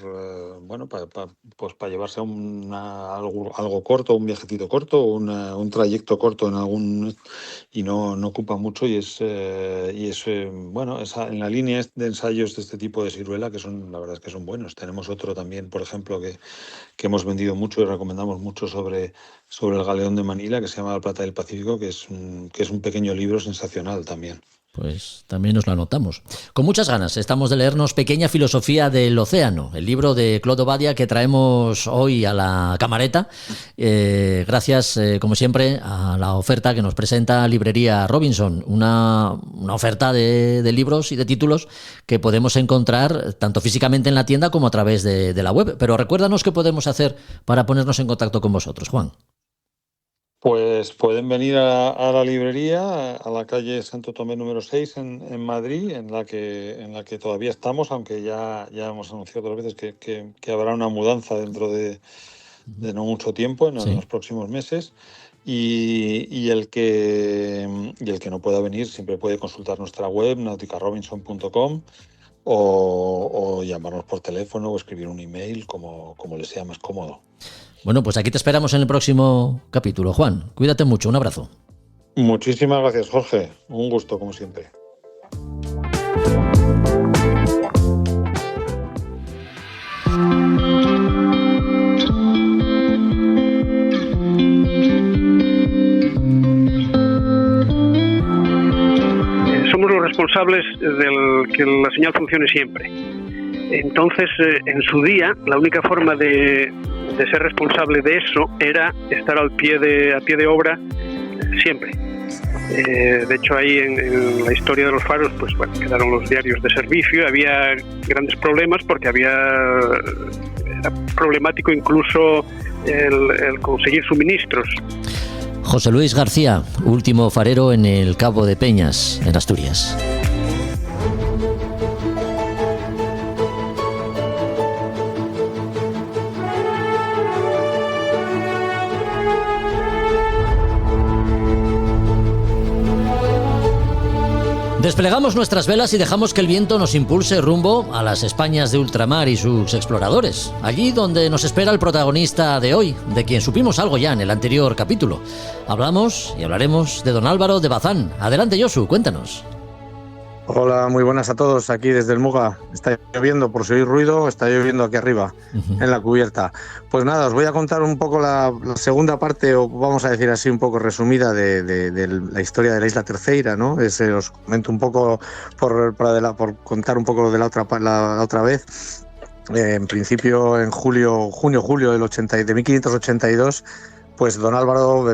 para llevarse algo corto, un viajecito corto, un trayecto corto y no ocupa mucho, y es en la línea de ensayos de este tipo de Siruela, la verdad es que son buenos. Tenemos otro también, por ejemplo, que hemos vendido mucho y recomendamos mucho sobre el galeón de Manila, que se llama La Plata del Pacífico, que es un pequeño libro sensacional también. Pues también nos lo anotamos. Con muchas ganas estamos de leernos Pequeña filosofía del océano, el libro de Claude Obadia que traemos hoy a la camareta, gracias, como siempre, a la oferta que nos presenta Librería Robinson, una oferta de libros y de títulos que podemos encontrar tanto físicamente en la tienda como a través de la web. Pero recuérdanos qué podemos hacer para ponernos en contacto con vosotros, Juan. Pues pueden venir a la librería, a la calle Santo Tomé número 6 en Madrid, en la que todavía estamos, aunque ya hemos anunciado otras veces que habrá una mudanza dentro de no mucho tiempo, en los próximos meses. Y el que no pueda venir siempre puede consultar nuestra web, nauticarobinson.com, o llamarnos por teléfono o escribir un email, como les sea más cómodo. Bueno, pues aquí te esperamos en el próximo capítulo, Juan. Cuídate mucho, un abrazo. Muchísimas gracias, Jorge. Un gusto, como siempre. Somos los responsables del que la señal funcione siempre. Entonces, en su día, la única forma de ser responsable de eso era estar a pie de obra siempre. De hecho, ahí en la historia de los faros, quedaron los diarios de servicio. Había grandes problemas porque era problemático incluso el conseguir suministros. José Luis García, último farero en el Cabo de Peñas, en Asturias. Desplegamos nuestras velas y dejamos que el viento nos impulse rumbo a las Españas de ultramar y sus exploradores. Allí donde nos espera el protagonista de hoy, de quien supimos algo ya en el anterior capítulo. Hablamos y hablaremos de don Álvaro de Bazán. Adelante, Josu, cuéntanos. Hola, muy buenas a todos, aquí desde el Muga. Está lloviendo, por si oís ruido, está lloviendo aquí arriba, en la cubierta. Pues nada, os voy a contar un poco la segunda parte, o vamos a decir así, un poco resumida de la historia de la Isla Terceira, ¿no? Os comento un poco por contar un poco de la otra vez. En principio, en junio de 1582, pues don Álvaro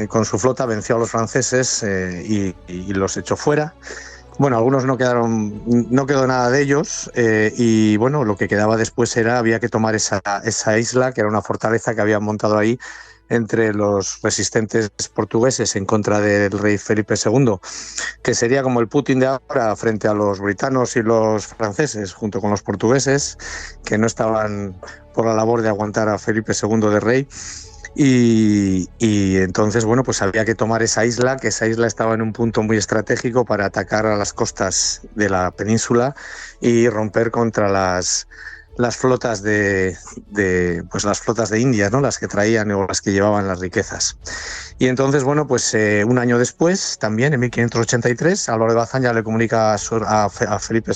con su flota venció a los franceses y los echó fuera. Bueno, algunos no quedó nada de ellos, y bueno, lo que quedaba después había que tomar esa isla, que era una fortaleza que habían montado ahí entre los resistentes portugueses en contra del rey Felipe II, que sería como el Putin de ahora frente a los britanos y los franceses, junto con los portugueses, que no estaban por la labor de aguantar a Felipe II de rey. Y entonces, bueno, pues había que tomar esa isla, que esa isla estaba en un punto muy estratégico para atacar a las costas de la península y romper contra las flotas las flotas de Indias, ¿no? Las que traían o las que llevaban las riquezas. Y entonces, bueno, pues un año después, también en 1583, Álvaro de Bazán ya le comunica a Felipe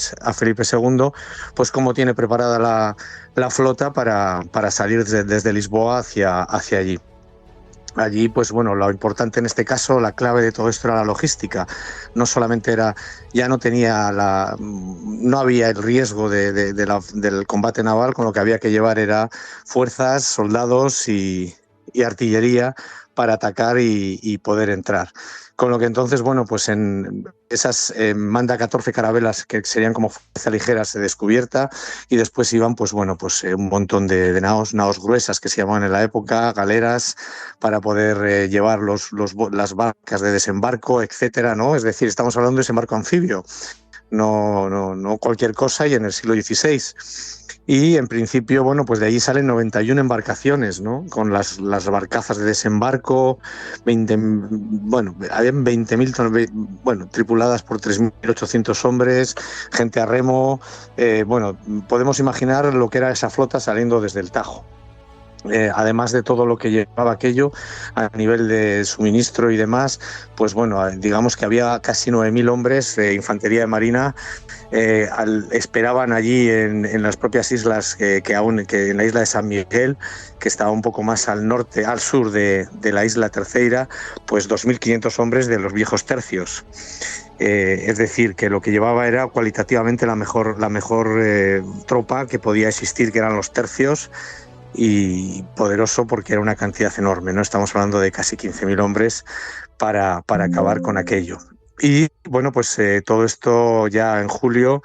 II, pues cómo tiene preparada la flota para salir desde Lisboa hacia allí. Allí, pues bueno, lo importante en este caso, la clave de todo esto era la logística. No solamente no había el riesgo del combate naval, con lo que había que llevar era fuerzas, soldados y artillería para atacar y poder entrar. Con lo que entonces, bueno, pues en esas manda 14 carabelas que serían como fuerza ligera se descubierta, y después iban, pues bueno, pues un montón de naos gruesas que se llamaban en la época, galeras, para poder llevar las barcas de desembarco, etcétera, ¿no? Es decir, estamos hablando de desembarco anfibio, no cualquier cosa, y en el siglo XVI. Y en principio, bueno, pues de allí salen 91 embarcaciones, ¿no? Con las barcazas de desembarco, habían 20.000, bueno, tripuladas por 3.800 hombres, gente a remo. Bueno, podemos imaginar lo que era esa flota saliendo desde el Tajo. Además de todo lo que llevaba aquello a nivel de suministro y demás, pues bueno, digamos que había casi 9.000 hombres de infantería de marina. Esperaban allí en las propias islas, que en la isla de San Miguel, que estaba un poco más al sur de la isla Terceira, pues 2.500 hombres de los viejos tercios. Es decir, que lo que llevaba era cualitativamente la mejor tropa que podía existir, que eran los tercios, y poderoso porque era una cantidad enorme, ¿no? Estamos hablando de casi 15.000 hombres para acabar con aquello. Y bueno, pues todo esto ya en julio,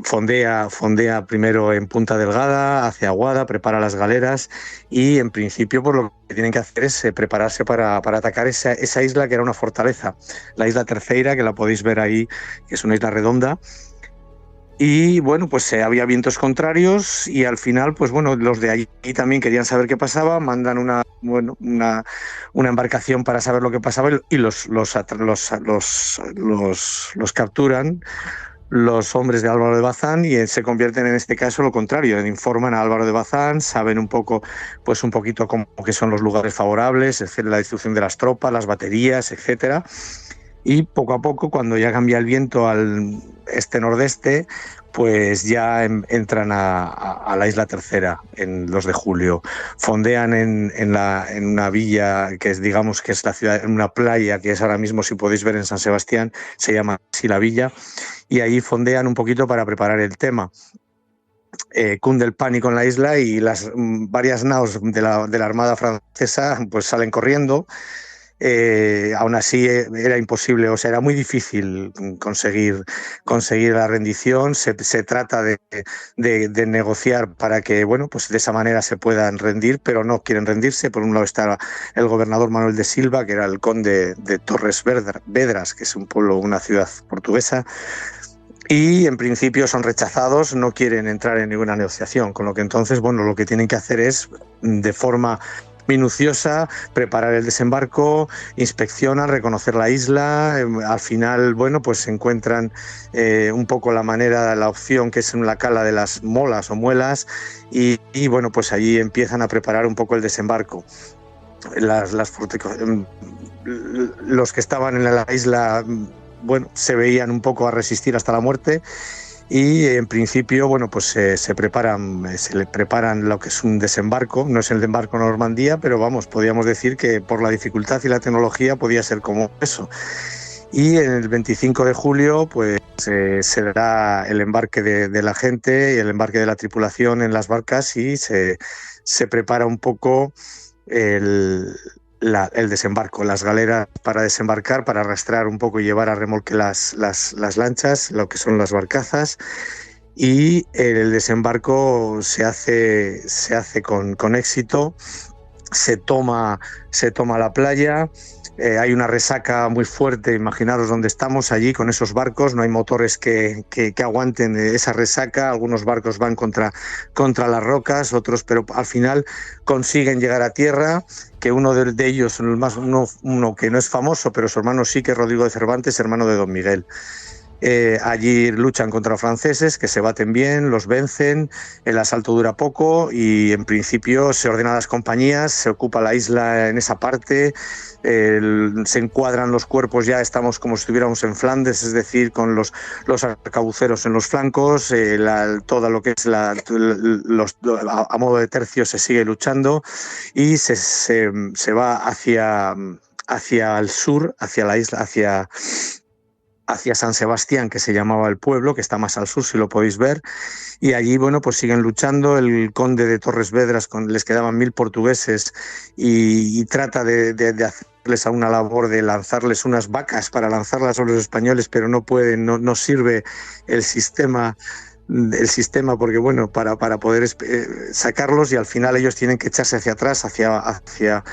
fondea primero en Punta Delgada, hacia Aguada, prepara las galeras, y en principio pues lo que tienen que hacer es prepararse para atacar esa isla, que era una fortaleza, la isla Terceira, que la podéis ver ahí, que es una isla redonda. Y bueno, pues había vientos contrarios, y al final, pues bueno, los de allí también querían saber qué pasaba, mandan una embarcación para saber lo que pasaba, y los capturan los hombres de Álvaro de Bazán, y se convierten en este caso lo contrario, informan a Álvaro de Bazán, saben un poquito cómo que son los lugares favorables, es decir, la distribución de las tropas, las baterías, etcétera. Y poco a poco, cuando ya cambia el viento al este-nordeste, pues ya entran a la isla Tercera en los de julio. Fondean en una villa que es, digamos, que es la ciudad, en una playa que es ahora mismo, si podéis ver, en San Sebastián, se llama así la villa, y ahí fondean un poquito para preparar el tema. Cunde el pánico en la isla, y las varias naos de la Armada francesa pues salen corriendo. Aún así era imposible, o sea, era muy difícil conseguir la rendición. Se trata de negociar para que, bueno, pues de esa manera se puedan rendir, pero no quieren rendirse. Por un lado está el gobernador Manuel de Silva, que era el conde de Torres Vedras, que es un pueblo, una ciudad portuguesa, y en principio son rechazados, no quieren entrar en ninguna negociación, con lo que entonces, bueno, lo que tienen que hacer es, de forma minuciosa, preparar el desembarco, inspeccionan, reconocer la isla. Al final, bueno, pues se encuentran un poco la opción, que es en la cala de las molas o muelas, y bueno, pues allí empiezan a preparar un poco el desembarco. Los que estaban en la isla, bueno, se veían un poco a resistir hasta la muerte. Y en principio, bueno, pues se le preparan lo que es un desembarco. No es el desembarco en Normandía, pero vamos, podríamos decir que por la dificultad y la tecnología podía ser como eso. Y en el 25 de julio, pues se dará el embarque de la gente y el embarque de la tripulación en las barcas, y se prepara un poco el desembarco, las galeras para desembarcar, para arrastrar un poco y llevar a remolque las lanchas, lo que son las barcazas. Y el desembarco se hace con éxito. Se toma la playa. Hay una resaca muy fuerte, imaginaros dónde estamos allí con esos barcos, no hay motores que aguanten esa resaca. Algunos barcos van contra las rocas, otros, pero al final consiguen llegar a tierra, que uno de ellos, uno que no es famoso, pero su hermano sí, que es Rodrigo de Cervantes, hermano de Don Miguel. Allí luchan contra los franceses, que se baten bien, los vencen, el asalto dura poco, y en principio se ordenan las compañías, se ocupa la isla en esa parte, se encuadran los cuerpos, ya estamos como si estuviéramos en Flandes, es decir, con los arcabuceros en los flancos, todo lo que es a modo de tercio se sigue luchando, y se va hacia el sur, hacia la isla, hacia San Sebastián, que se llamaba el pueblo, que está más al sur, si lo podéis ver, y allí, bueno, pues siguen luchando. El conde de Torres Vedras, les quedaban 1000 portugueses y trata de hacerles a una labor de lanzarles unas vacas para lanzarlas a los españoles, pero no pueden, no sirve el sistema porque, bueno, para poder sacarlos, y al final ellos tienen que echarse hacia atrás, hacia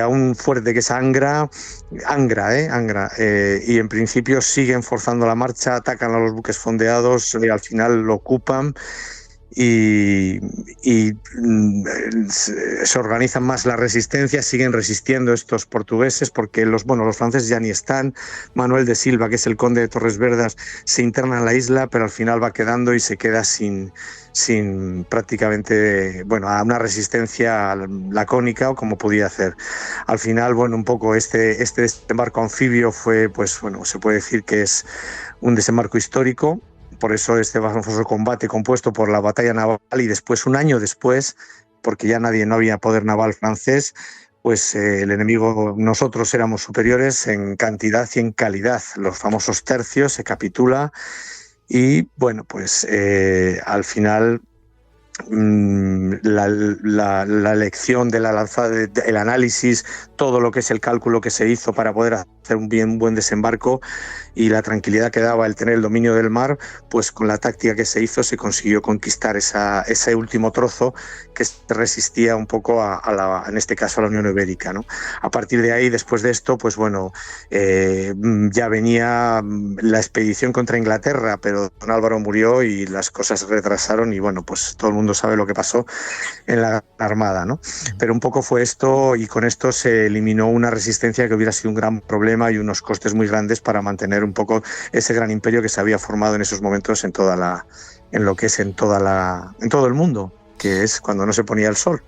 un fuerte que es Angra, y en principio siguen forzando la marcha, atacan a los buques fondeados y al final lo ocupan y se organizan más la resistencia, siguen resistiendo estos portugueses porque los franceses ya ni están. Manuel de Silva, que es el conde de Torres Vedras, se interna en la isla, pero al final va quedando y se queda sin prácticamente, a una resistencia lacónica o como podía hacer. Al final, un poco este desembarco anfibio fue, se puede decir que es un desembarco histórico. Por eso este famoso combate compuesto por la batalla naval, y después, un año después, porque ya no había poder naval francés, pues el enemigo, nosotros éramos superiores en cantidad y en calidad. Los famosos tercios, se capitula y al final la lección de la lanzada, el análisis, todo lo que es el cálculo que se hizo para poder hacer un buen desembarco y la tranquilidad que daba el tener el dominio del mar, pues con la táctica que se hizo se consiguió conquistar ese último trozo que resistía un poco en este caso a la Unión Ibérica, ¿no? A partir de ahí, después de esto, ya venía la expedición contra Inglaterra, pero don Álvaro murió y las cosas se retrasaron y todo el mundo sabe lo que pasó en la Armada, ¿no? Pero un poco fue esto, y con esto se eliminó una resistencia que hubiera sido un gran problema y unos costes muy grandes para mantener un poco ese gran imperio que se había formado en esos momentos en todo el mundo, que es cuando no se ponía el sol.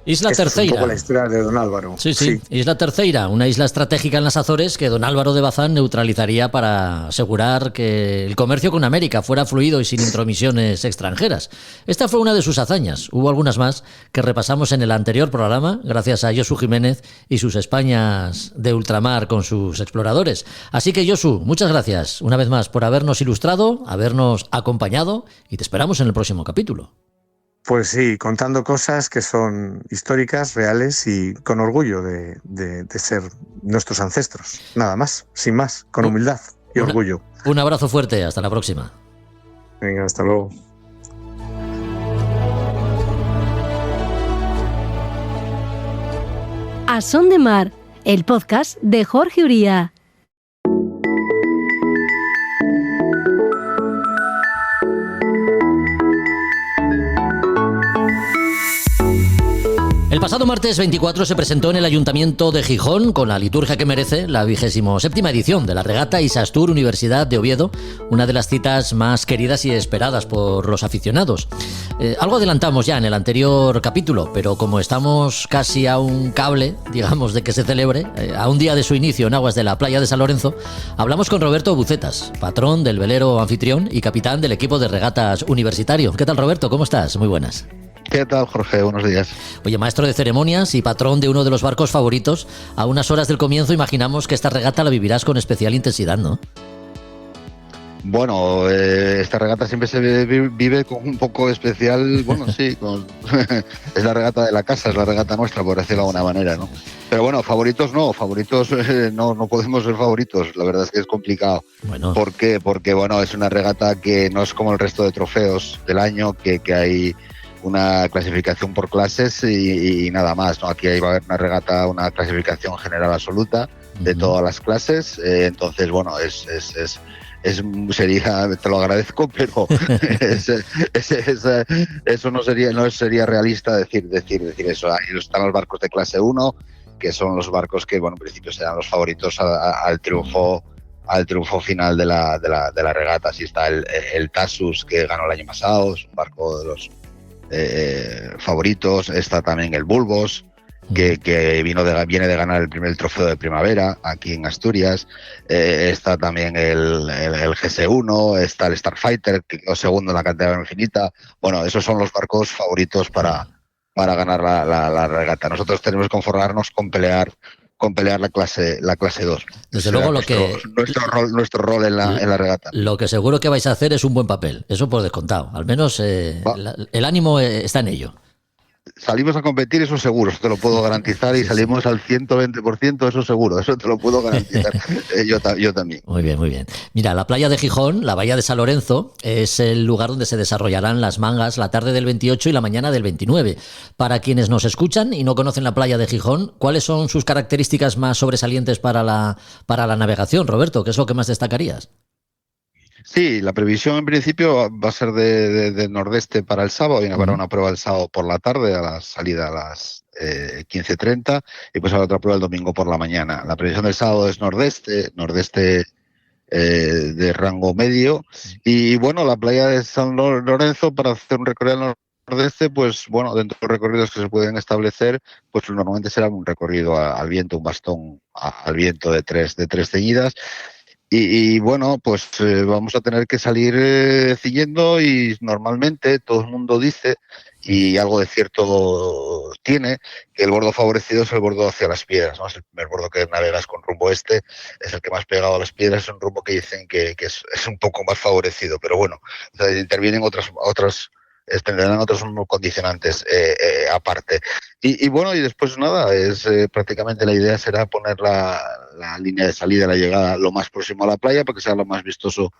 Isla Esta Terceira. Es un poco la historia de don Álvaro. Sí. Isla Terceira, una isla estratégica en las Azores que don Álvaro de Bazán neutralizaría para asegurar que el comercio con América fuera fluido y sin intromisiones extranjeras. Esta fue una de sus hazañas. Hubo algunas más que repasamos en el anterior programa, gracias a Josu Jiménez y sus Españas de ultramar con sus exploradores. Así que, Josu, muchas gracias una vez más por habernos ilustrado, habernos acompañado, y te esperamos en el próximo capítulo. Pues sí, contando cosas que son históricas, reales y con orgullo de ser nuestros ancestros. Nada más, sin más, con humildad y orgullo. Un abrazo fuerte, hasta la próxima. Venga, hasta luego. A Son de Mar, el podcast de Jorge Uría. El pasado martes 24 se presentó en el Ayuntamiento de Gijón, con la liturgia que merece, la 27ª edición de la regata Isastur Universidad de Oviedo, una de las citas más queridas y esperadas por los aficionados. Algo adelantamos ya en el anterior capítulo, pero como estamos casi a un cable, digamos, de que se celebre, a un día de su inicio en aguas de la playa de San Lorenzo, hablamos con Roberto Bucetas, patrón del velero anfitrión y capitán del equipo de regatas universitario. ¿Qué tal, Roberto? ¿Cómo estás? Muy buenas. ¿Qué tal, Jorge? Buenos días. Oye, maestro de ceremonias y patrón de uno de los barcos favoritos, a unas horas del comienzo imaginamos que esta regata la vivirás con especial intensidad, ¿no? Bueno, esta regata siempre se vive con un poco especial, sí, es la regata de la casa, es la regata nuestra, por decirlo de alguna manera, ¿no? Pero bueno, favoritos no podemos ser favoritos, la verdad es que es complicado. Bueno. ¿Por qué? Porque, es una regata que no es como el resto de trofeos del año, que hay una clasificación por clases y nada más, ¿no? Aquí va a haber una clasificación general absoluta de todas las clases, entonces, sería, te lo agradezco, pero eso no sería realista decir eso. Ahí están los barcos de clase 1, que son los barcos que, en principio serán los favoritos al triunfo final de la regata. Así está el Tasus, que ganó el año pasado, es un barco de los favoritos. Está también el Bulbos, que viene de ganar el trofeo de primavera aquí en Asturias. Está también el GS1, está el Starfighter, que quedó segundo en la categoría infinita. Esos son los barcos favoritos para ganar la regata. Nosotros tenemos que conformarnos con pelear con pelear la clase 2. Desde luego nuestro rol en la regata. Lo que seguro que vais a hacer es un buen papel, eso por descontado. Al menos el ánimo está en ello. Salimos a competir, eso seguro, eso te lo puedo garantizar, y salimos al 120%, eso seguro, eso te lo puedo garantizar. Yo también. Muy bien, muy bien. Mira, la playa de Gijón, la bahía de San Lorenzo, es el lugar donde se desarrollarán las mangas la tarde del 28 y la mañana del 29. Para quienes nos escuchan y no conocen la playa de Gijón, ¿cuáles son sus características más sobresalientes para la navegación, Roberto? ¿Qué es lo que más destacarías? Sí, la previsión en principio va a ser de nordeste para el sábado, y habrá una prueba el sábado por la tarde, a la salida a las 15:30, y pues habrá otra prueba el domingo por la mañana. La previsión del sábado es nordeste de rango medio, y bueno, la playa de San Lorenzo, para hacer un recorrido al nordeste, pues bueno, dentro de los recorridos que se pueden establecer, pues normalmente será un recorrido al viento, un bastón al viento de tres ceñidas. Y bueno, pues vamos a tener que salir ciñendo, y normalmente todo el mundo dice, y algo de cierto tiene, que el bordo favorecido es el bordo hacia las piedras, ¿no? Es el primer bordo que navegas con rumbo este, es el que más pegado a las piedras, es un rumbo que dicen que es un poco más favorecido, pero bueno, o sea, intervienen tendrán otros condicionantes aparte. Y bueno, y después nada, es prácticamente la idea será poner la línea de salida, la llegada lo más próximo a la playa, para que sea lo más vistoso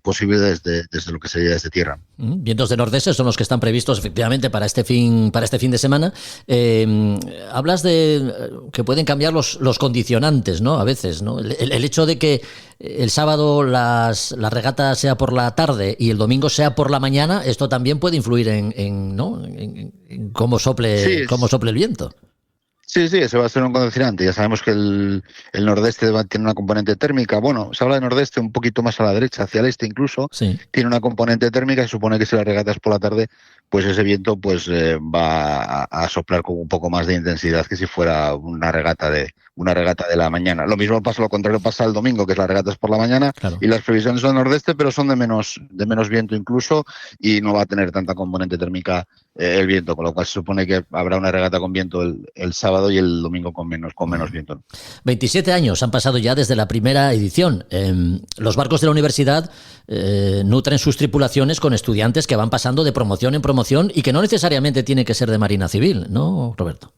posible desde lo que sería desde tierra. Vientos de nordeste son los que están previstos efectivamente para este fin de semana. Hablas de que pueden cambiar los condicionantes, ¿no? A veces, ¿no? El hecho de que el sábado la regata sea por la tarde y el domingo sea por la mañana, esto también puede influir en cómo sople el viento. Sí, ese va a ser un condicionante. Ya sabemos que el nordeste tiene una componente térmica. Bueno, se habla de nordeste un poquito más a la derecha, hacia el este incluso. Sí. Tiene una componente térmica, y supone que si la regata es por la tarde, pues ese viento pues va a soplar con un poco más de intensidad que si fuera una regata de la mañana. Lo mismo pasa, lo contrario pasa el domingo, que es la regata es por la mañana, claro. Y las previsiones son nordeste, pero son de menos viento incluso, y no va a tener tanta componente térmica el viento, con lo cual se supone que habrá una regata con viento el sábado y el domingo con menos viento. 27 años han pasado ya desde la primera edición. Los barcos de la universidad nutren sus tripulaciones con estudiantes que van pasando de promoción en promoción y que no necesariamente tiene que ser de Marina Civil, ¿no, Roberto?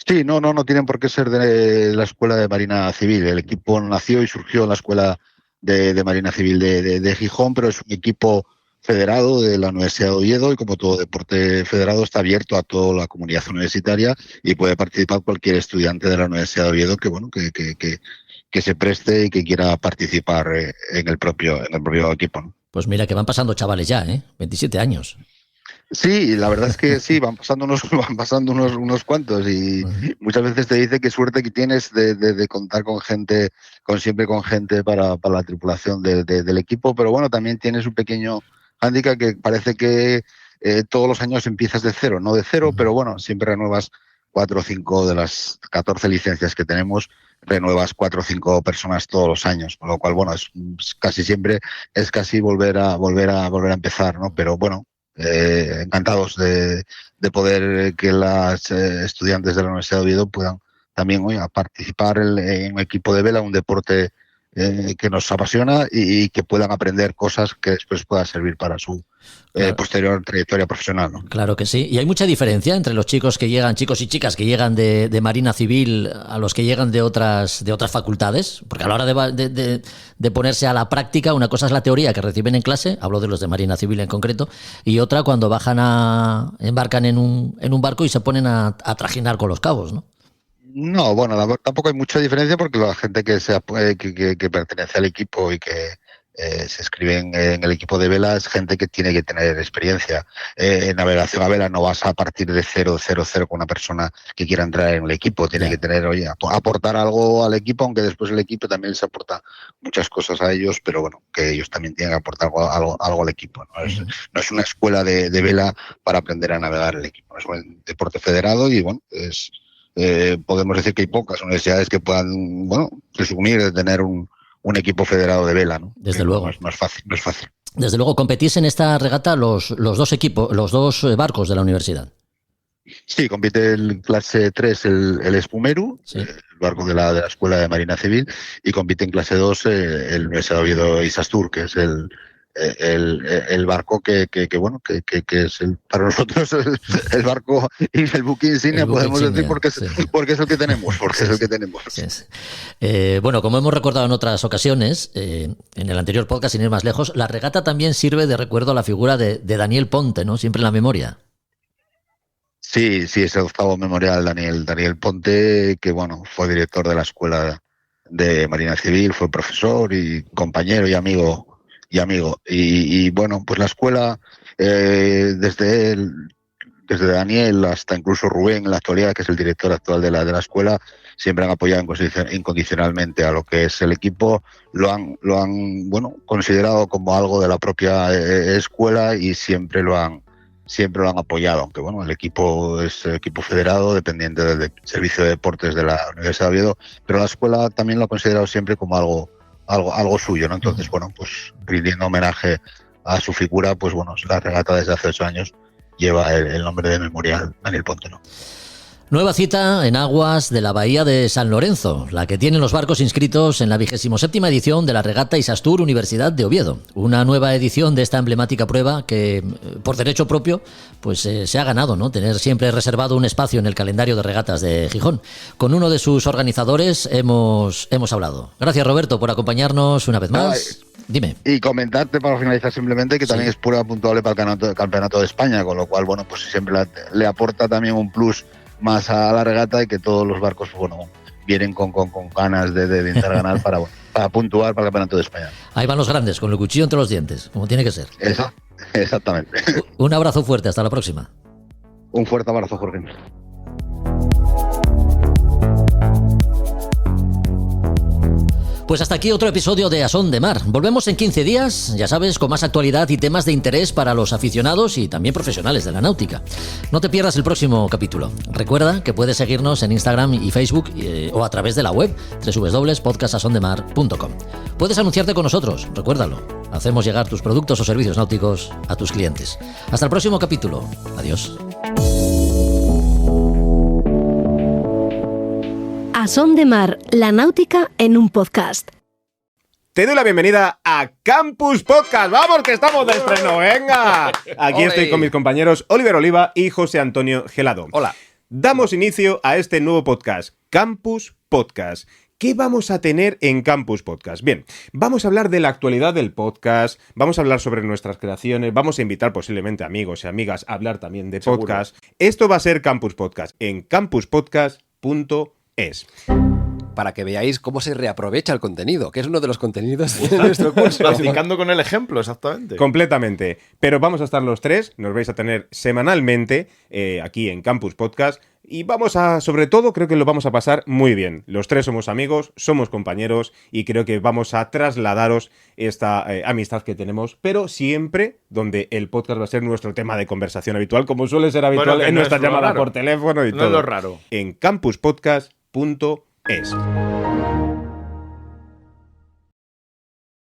Sí, no tienen por qué ser de la Escuela de Marina Civil. El equipo nació y surgió en la Escuela de Marina Civil de Gijón, pero es un equipo federado de la Universidad de Oviedo, y como todo deporte federado está abierto a toda la comunidad universitaria, y puede participar cualquier estudiante de la Universidad de Oviedo que se preste y que quiera participar en el propio equipo, ¿no? Pues mira que van pasando chavales ya, 27 años. Sí, la verdad es que sí, van pasando unos cuantos, y muchas veces te dice qué suerte que tienes de contar siempre con gente para la tripulación del equipo, pero bueno, también tienes un pequeño hándicap, que parece que todos los años empiezas de cero, no de cero, pero bueno, siempre renuevas 4 o 5 de las 14 licencias que tenemos, renuevas 4 o 5 personas todos los años, con lo cual, bueno, es casi siempre volver a empezar, ¿no? Pero bueno, encantados de poder que las estudiantes de la Universidad de Oviedo puedan también hoy a participar en un equipo de vela, un deporte que nos apasiona, y que puedan aprender cosas que después puedan servir para su posterior trayectoria profesional, ¿no? Claro que sí. Y hay mucha diferencia entre los chicos y chicas que llegan de Marina Civil a los que llegan de otras facultades, porque a la hora de ponerse a la práctica, una cosa es la teoría que reciben en clase, hablo de los de Marina Civil en concreto, y otra cuando embarcan en un barco y se ponen a trajinar con los cabos, ¿no? No, bueno, tampoco hay mucha diferencia, porque la gente que pertenece al equipo y que se inscribe en el equipo de vela es gente que tiene que tener experiencia. En navegación a vela no vas a partir de 0 con una persona que quiera entrar en el equipo. Tiene que tener, aportar algo al equipo, aunque después el equipo también se aporta muchas cosas a ellos, pero bueno, que ellos también tienen que aportar algo al equipo, ¿no? No es una escuela de vela para aprender a navegar el equipo. Es un deporte federado, y bueno, podemos decir que hay pocas universidades que puedan, presumir de tener un equipo federado de vela, ¿no? Desde luego. No es fácil. Desde luego, competís en esta regata los dos barcos de la universidad. Sí, compite en clase 3 el Espumeru, el barco de la Escuela de Marina Civil, y compite en clase 2 el Universidad de Oviedo Isastur, que es el barco que es para nosotros el barco y el buque insignia, podemos decir, porque es el que tenemos, es el que tenemos. Bueno, como hemos recordado en otras ocasiones, en el anterior podcast, sin ir más lejos, la regata también sirve de recuerdo a la figura de Daniel Ponte, ¿no? Siempre en la memoria. Sí, es el octavo memorial Daniel Ponte, que fue director de la Escuela de Marina Civil, fue profesor y compañero y amigo. Y pues la escuela, desde Daniel hasta incluso Rubén en la actualidad, que es el director actual de la escuela, siempre han apoyado incondicionalmente a lo que es el equipo, lo han considerado como algo de la propia escuela y siempre lo han apoyado, aunque el equipo es equipo federado, dependiente del Servicio de Deportes de la Universidad de Oviedo, pero la escuela también lo ha considerado siempre como algo suyo, ¿no? Entonces, pues rindiendo homenaje a su figura, pues la regata desde hace 8 años lleva el nombre de Memorial Daniel Ponte, ¿no? Nueva cita en aguas de la bahía de San Lorenzo, la que tienen los barcos inscritos en la 27ª edición de la regata Isastur Universidad de Oviedo. Una nueva edición de esta emblemática prueba que, por derecho propio, pues se ha ganado, ¿no? Tener siempre reservado un espacio en el calendario de regatas de Gijón. Con uno de sus organizadores hemos hablado. Gracias, Roberto, por acompañarnos una vez más. Dime. Y comentarte para finalizar simplemente que también es prueba puntuable para el campeonato de España, con lo cual, pues siempre le aporta también un plus más a la regata y que todos los barcos vienen con ganas de intentar ganar para puntuar para el campeonato de España. Ahí van los grandes, con el cuchillo entre los dientes, como tiene que ser. Eso, exactamente. Un abrazo fuerte, hasta la próxima. Un fuerte abrazo, Jorge. Pues hasta aquí otro episodio de A Son de Mar. Volvemos en 15 días, ya sabes, con más actualidad y temas de interés para los aficionados y también profesionales de la náutica. No te pierdas el próximo capítulo. Recuerda que puedes seguirnos en Instagram y Facebook o a través de la web www.podcastasondemar.com. Puedes anunciarte con nosotros, recuérdalo. Hacemos llegar tus productos o servicios náuticos a tus clientes. Hasta el próximo capítulo. Adiós. A Son de Mar, la náutica en un podcast. Te doy la bienvenida a Campus Podcast. ¡Vamos, que estamos de estreno! ¡Venga! Aquí estoy con mis compañeros Oliver Oliva y José Antonio Gelado. Hola. Damos inicio a este nuevo podcast, Campus Podcast. ¿Qué vamos a tener en Campus Podcast? Bien, vamos a hablar de la actualidad del podcast, vamos a hablar sobre nuestras creaciones, vamos a invitar posiblemente amigos y amigas a hablar también de podcast. Esto va a ser Campus Podcast en campuspodcast.es. Para que veáis cómo se reaprovecha el contenido, que es uno de los contenidos de nuestro curso. Practicando con el ejemplo, exactamente. Completamente. Pero vamos a estar los tres, nos vais a tener semanalmente aquí en Campus Podcast y sobre todo, creo que lo vamos a pasar muy bien. Los tres somos amigos, somos compañeros y creo que vamos a trasladaros esta amistad que tenemos, pero siempre donde el podcast va a ser nuestro tema de conversación habitual, como suele ser habitual en nuestra llamada por teléfono y todo. No es lo raro. En campuspodcast.es.